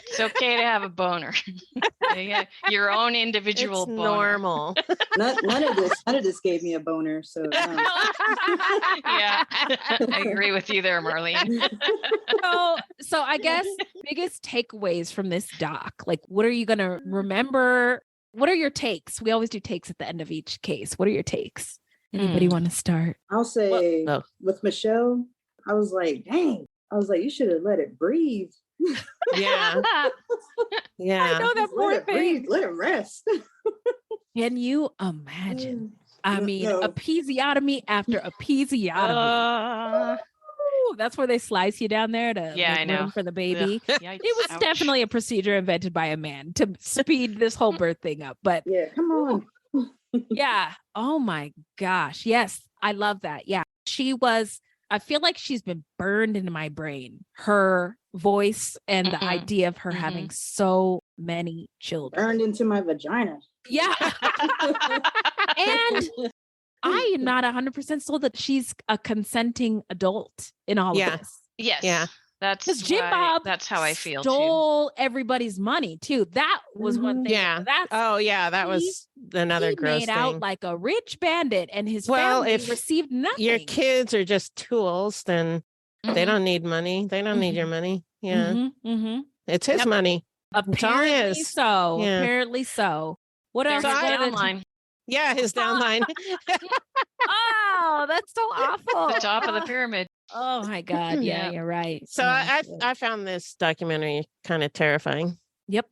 It's okay to have a boner. Your own individual it's boner. Normal. None of this gave me a boner. So yeah. I agree with you there, Marlene. So I guess biggest takeaways from this doc, like what are you going to remember? What are your takes? We always do takes at the end of each case. What are your takes? Anybody want to start? I'll say with Michelle, I was like, dang. I was like, you should have let it breathe. Yeah. I know that poor thing. Let it rest. Can you imagine? I mean, episiotomy after episiotomy. That's where they slice you down there to make room for the baby. It was definitely a procedure invented by a man to speed this whole birth thing up. But come on. Yeah. Oh my gosh. Yes. I love that. Yeah. I feel like she's been burned into my brain. Her voice and the idea of her having so many children. Burned into my vagina. Yeah. And I am not 100% sold that she's a consenting adult in all of this. Yes. Yeah. That's Jim Bob. That's how I feel stole everybody's money too. That was one thing. Yeah. That was another gross made thing. out like a rich bandit, and his family received nothing. Your kids are just tools, then they don't need money. They don't need your money. Yeah. It's his money. Apparently so. Yeah. Apparently so. What else? Downline. Yeah, his downline. Oh, that's so awful. The top of the pyramid. Oh my God. Yeah, you're right. So I found this documentary kind of terrifying. Yep.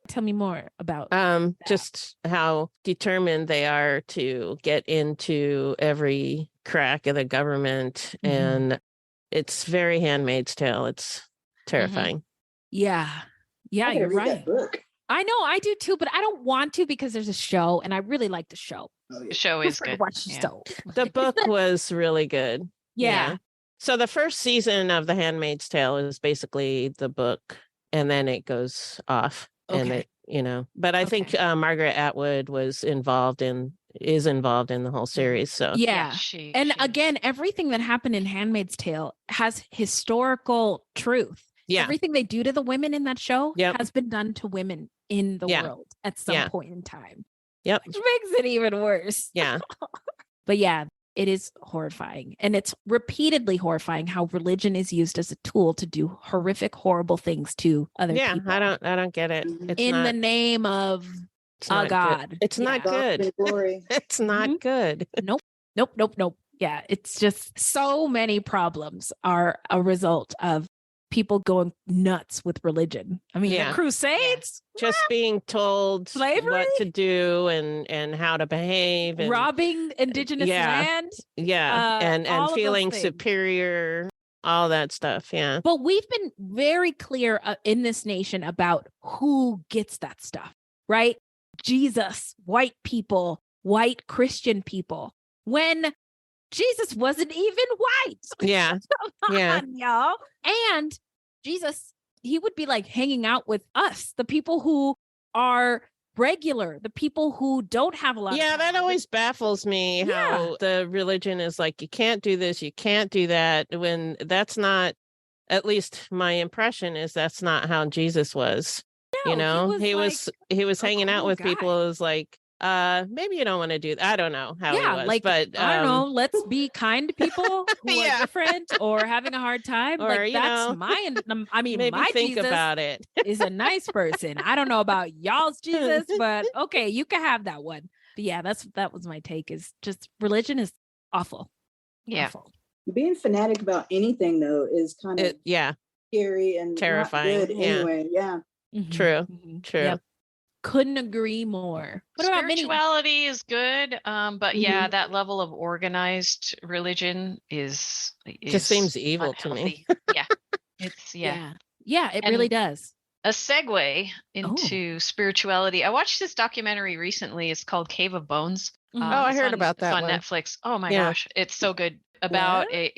Tell me more about just how determined they are to get into every crack of the government. And it's very Handmaid's Tale. It's terrifying. Yeah. Yeah, you're right. I know, I do too, but I don't want to because there's a show and I really like the show. The show is good. Watch the show. The book was really good. Yeah. So the first season of The Handmaid's Tale is basically the book, and then it goes off. Okay. And but I think Margaret Atwood is involved in the whole series. So yeah. Again, everything that happened in Handmaid's Tale has historical truth. Yeah. Everything they do to the women in that show has been done to women in the world at some point in time. Yep. Which makes it even worse. Yeah. But yeah, it is horrifying. And it's repeatedly horrifying how religion is used as a tool to do horrific, horrible things to other people. I don't get it. It's in the name of a God. It's not good. Glory. It's not good. Nope. Yeah. It's just so many problems are a result of people going nuts with religion. I mean, the Crusades, just being told slavery, what to do and how to behave, and robbing indigenous land. And feeling superior, all that stuff. Yeah. But we've been very clear in this nation about who gets that stuff, right? Jesus, white people, white Christian people. When Jesus wasn't even white. Yeah. Come on, y'all. And Jesus, he would be like hanging out with us, the people who are regular, the people who don't have a lot of that always baffles me how the religion is like, you can't do this, you can't do that, when that's not, at least my impression is that's not how Jesus was. No, he was hanging out with people. It was like, maybe you don't want to do that. I don't know how he was, like, but I don't know. Let's be kind to people who are different or having a hard time. Or, like that's maybe my think Jesus about it. is a nice person. I don't know about y'all's Jesus, but okay, you can have that one. But yeah, that was my take. Is just religion is awful. Yeah, awful. Being fanatic about anything though is kind of scary and terrifying. Not good anyway. Yeah. Mm-hmm. True. Yep. Couldn't agree more. What about spirituality is good, but that level of organized religion is just seems evil unhealthy. to me. Yeah, it's it really does. A segue into spirituality. I watched this documentary recently. It's called Cave of Bones. I heard about that on one. Netflix. Oh my gosh, it's so good. They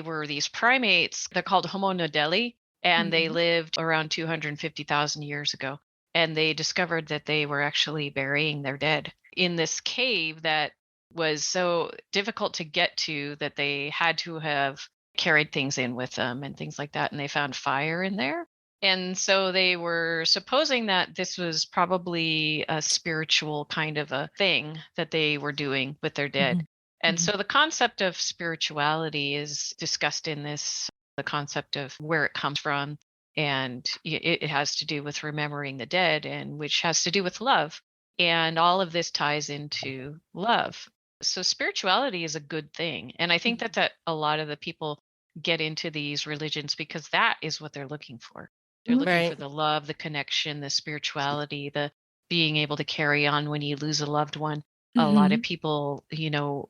were these primates. They're called Homo nodeli, and they lived around 250,000 years ago. And they discovered that they were actually burying their dead in this cave that was so difficult to get to that they had to have carried things in with them and things like that. And they found fire in there. And so they were supposing that this was probably a spiritual kind of a thing that they were doing with their dead. And so the concept of spirituality is discussed in this, the concept of where it comes from. And it has to do with remembering the dead, and which has to do with love. And all of this ties into love. So spirituality is a good thing. And I think that a lot of the people get into these religions because that is what they're looking for. They're looking for the love, the connection, the spirituality, the being able to carry on when you lose a loved one. A lot of people,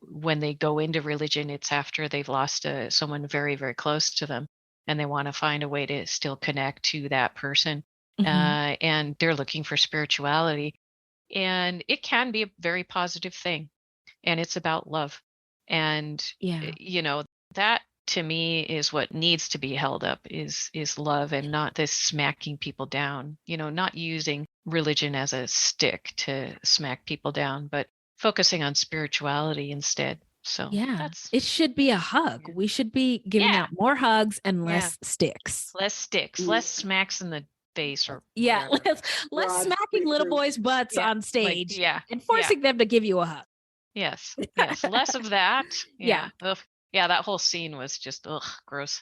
when they go into religion, it's after they've lost someone very, very close to them. And they want to find a way to still connect to that person. And they're looking for spirituality. And it can be a very positive thing. And it's about love. And, that to me is what needs to be held up is love, and not this smacking people down, not using religion as a stick to smack people down, but focusing on spirituality instead. So it should be a hug. We should be giving out more hugs and less sticks. Less smacks in the face, or less smacking little boys' butts on stage, and forcing them to give you a hug. Yes, less of that. That whole scene was just gross.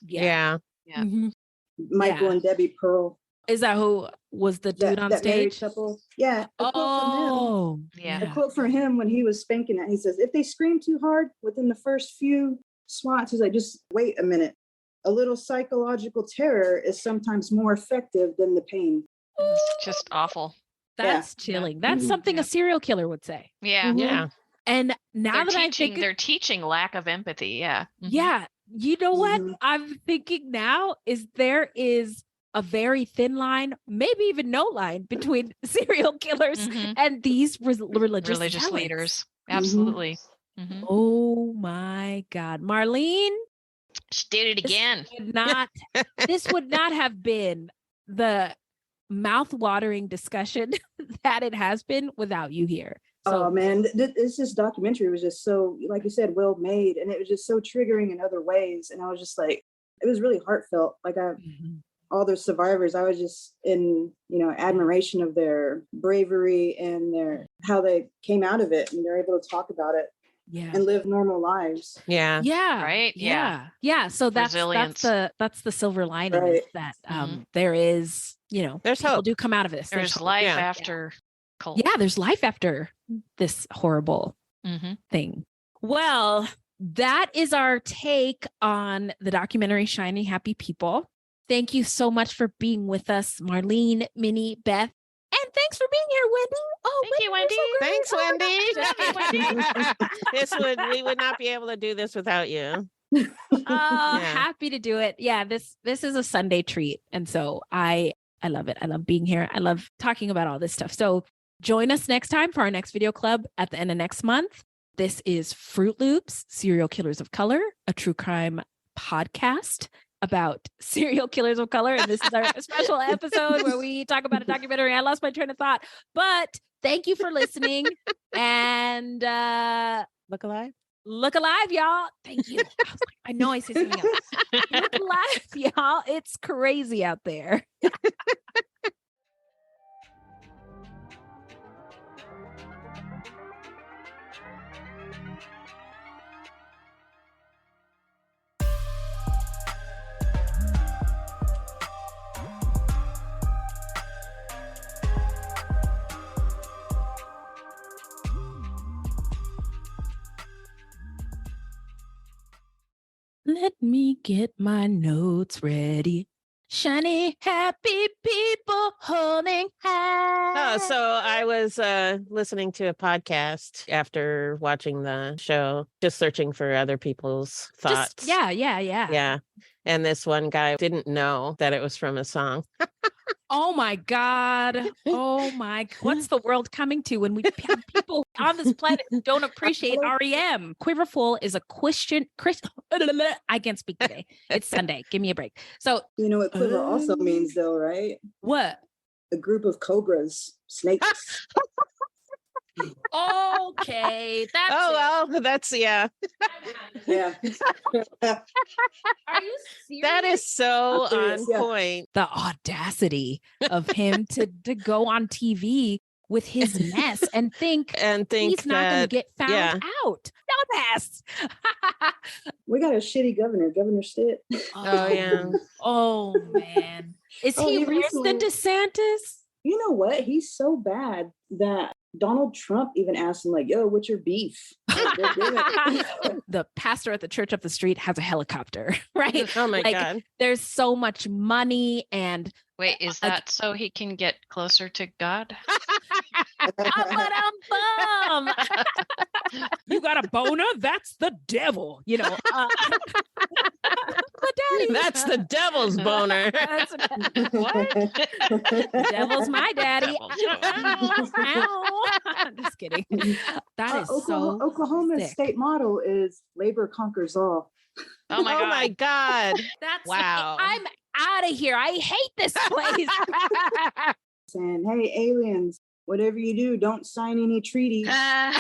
Michael and Debbie Pearl. Is that who was the dude on stage? Couple? Yeah. A quote from him when he was spanking it. He says, "If they scream too hard within the first few swats," he's like, "just wait a minute. A little psychological terror is sometimes more effective than the pain." It's just awful. That's chilling. That's something a serial killer would say. Yeah. And now they're teaching lack of empathy. Yeah. Yeah. You know what I'm thinking now is there is a very thin line, maybe even no line, between serial killers and these religious leaders. Absolutely. Oh my God. Marlene. She did it again. This would not have been the mouth-watering discussion that it has been without you here. So, oh man, this documentary was just so, like you said, well made, and it was just so triggering in other ways. And I was just like, it was really heartfelt. Like all the survivors, I was just in, admiration of their bravery and how they came out of it, and they're able to talk about it and live normal lives. Right. So that's the silver lining, is that there is, there's people hope. do come out of this. There's life after cult. There's life after this horrible thing. Well, that is our take on the documentary Shiny Happy People. Thank you so much for being with us, Marlene, Minnie, Beth. And thanks for being here, Wendy. Oh, Thank you, Wendy. Thanks, Wendy. We would not be able to do this without you. Happy to do it. Yeah, this is a Sunday treat. And so I love it. I love being here. I love talking about all this stuff. So join us next time for our next video club at the end of next month. This is Fruitloops, Serial Killers of Color, a true crime podcast about serial killers of color. And this is our special episode where we talk about a documentary. I lost my train of thought, but thank you for listening. And look alive. Look alive, y'all. Thank you. I know I said something else. Look alive, y'all. It's crazy out there. Let me get my notes ready. Shiny, happy people holding hands. Oh, so I was listening to a podcast after watching the show, just searching for other people's thoughts. Yeah. And this one guy didn't know that it was from a song. Oh my God. Oh my. What's the world coming to when we have people on this planet who don't appreciate REM? Quiverful is a Christian. I can't speak today. It's Sunday. Give me a break. So, you know what quiver also means though, right? What? A group of cobras, snakes. Okay. That's yeah. Are you serious? That is so on point. The audacity of him to go on TV with his mess and think he's not going to get found out. Dumbass. We got a shitty governor, Governor Stitt. Oh yeah. Oh man. Is he worse than DeSantis? You know what? He's so bad that Donald Trump even asked him, like, yo, what's your beef? The pastor at the church up the street has a helicopter, right? Oh my God. There's so much money and... Wait, is that so he can get closer to God? You got a boner? That's the devil, you know. Daddy. That's the devil's boner. What? The devil's my daddy. I'm just kidding. That is Oklahoma's state motto is labor conquers all. Oh my God. That's wow. I'm out of here. I hate this place. Saying, hey, aliens, whatever you do, don't sign any treaties. God.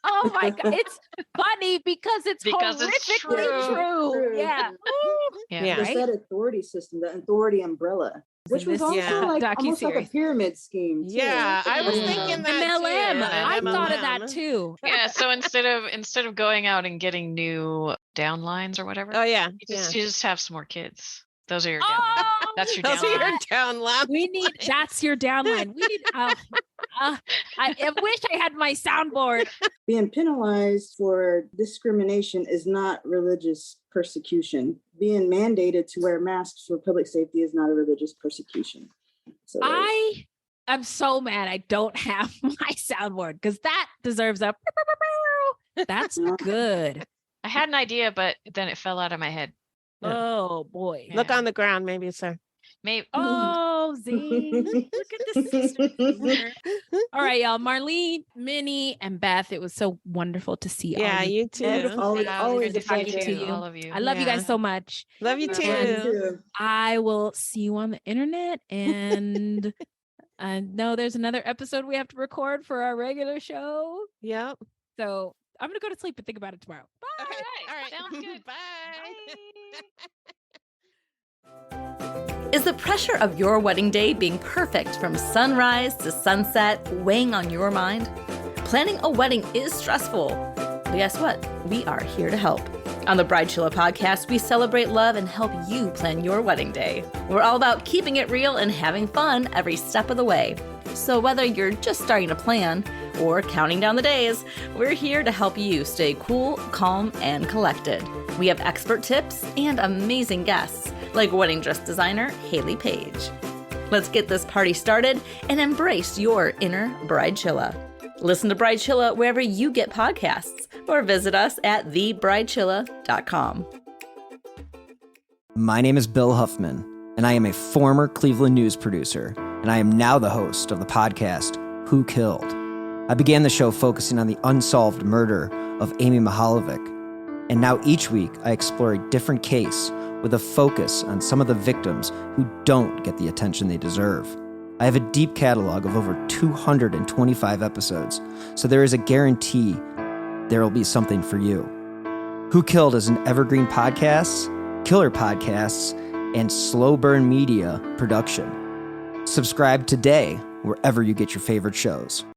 Oh my God. It's funny because it's horrifically true. Yeah. There's that authority system, the authority umbrella, which was also almost like a pyramid scheme. Too. Yeah, I was thinking that MLM. too. I thought of that too. Yeah, so instead of going out and getting new downlines or whatever, you just have some more kids. Those are your downlines. That's your downline. Those are your downline. That's your downline. We need. I wish I had my soundboard. Being penalized for discrimination is not religious persecution. Being mandated to wear masks for public safety is not a religious persecution. So I'm so mad I don't have my soundboard because that deserves a. That's good. I had an idea, but then it fell out of my head. Oh boy. Look on the ground, maybe, sir. Maybe. Oh, zing. Look at the sister. All right, y'all. Marlene, Minnie, and Beth. It was so wonderful to see all you. You too. Always to talk to you. All of you. I love you guys so much. Love you too. I I will see you on the internet. And I know there's another episode we have to record for our regular show. Yep. So I'm going to go to sleep and think about it tomorrow. Bye. Okay. All right. Sounds good. Bye. Is the pressure of your wedding day being perfect from sunrise to sunset weighing on your mind? Planning a wedding is stressful, but guess what? We are here to help. On the Bridezilla podcast, we celebrate love and help you plan your wedding day. We're all about keeping it real and having fun every step of the way. So whether you're just starting to plan or counting down the days, we're here to help you stay cool, calm, and collected. We have expert tips and amazing guests like wedding dress designer Haley Page. Let's get this party started and embrace your inner Bridechilla. Listen to Bridechilla wherever you get podcasts or visit us at thebridechilla.com. My name is Bill Huffman, and I am a former Cleveland news producer, and I am now the host of the podcast, Who Killed? I began the show focusing on the unsolved murder of Amy Mihaljevic, and now each week I explore a different case with a focus on some of the victims who don't get the attention they deserve. I have a deep catalog of over 225 episodes, so there is a guarantee there will be something for you. Who Killed is an evergreen podcast, killer podcasts, and slow burn media production. Subscribe today wherever you get your favorite shows.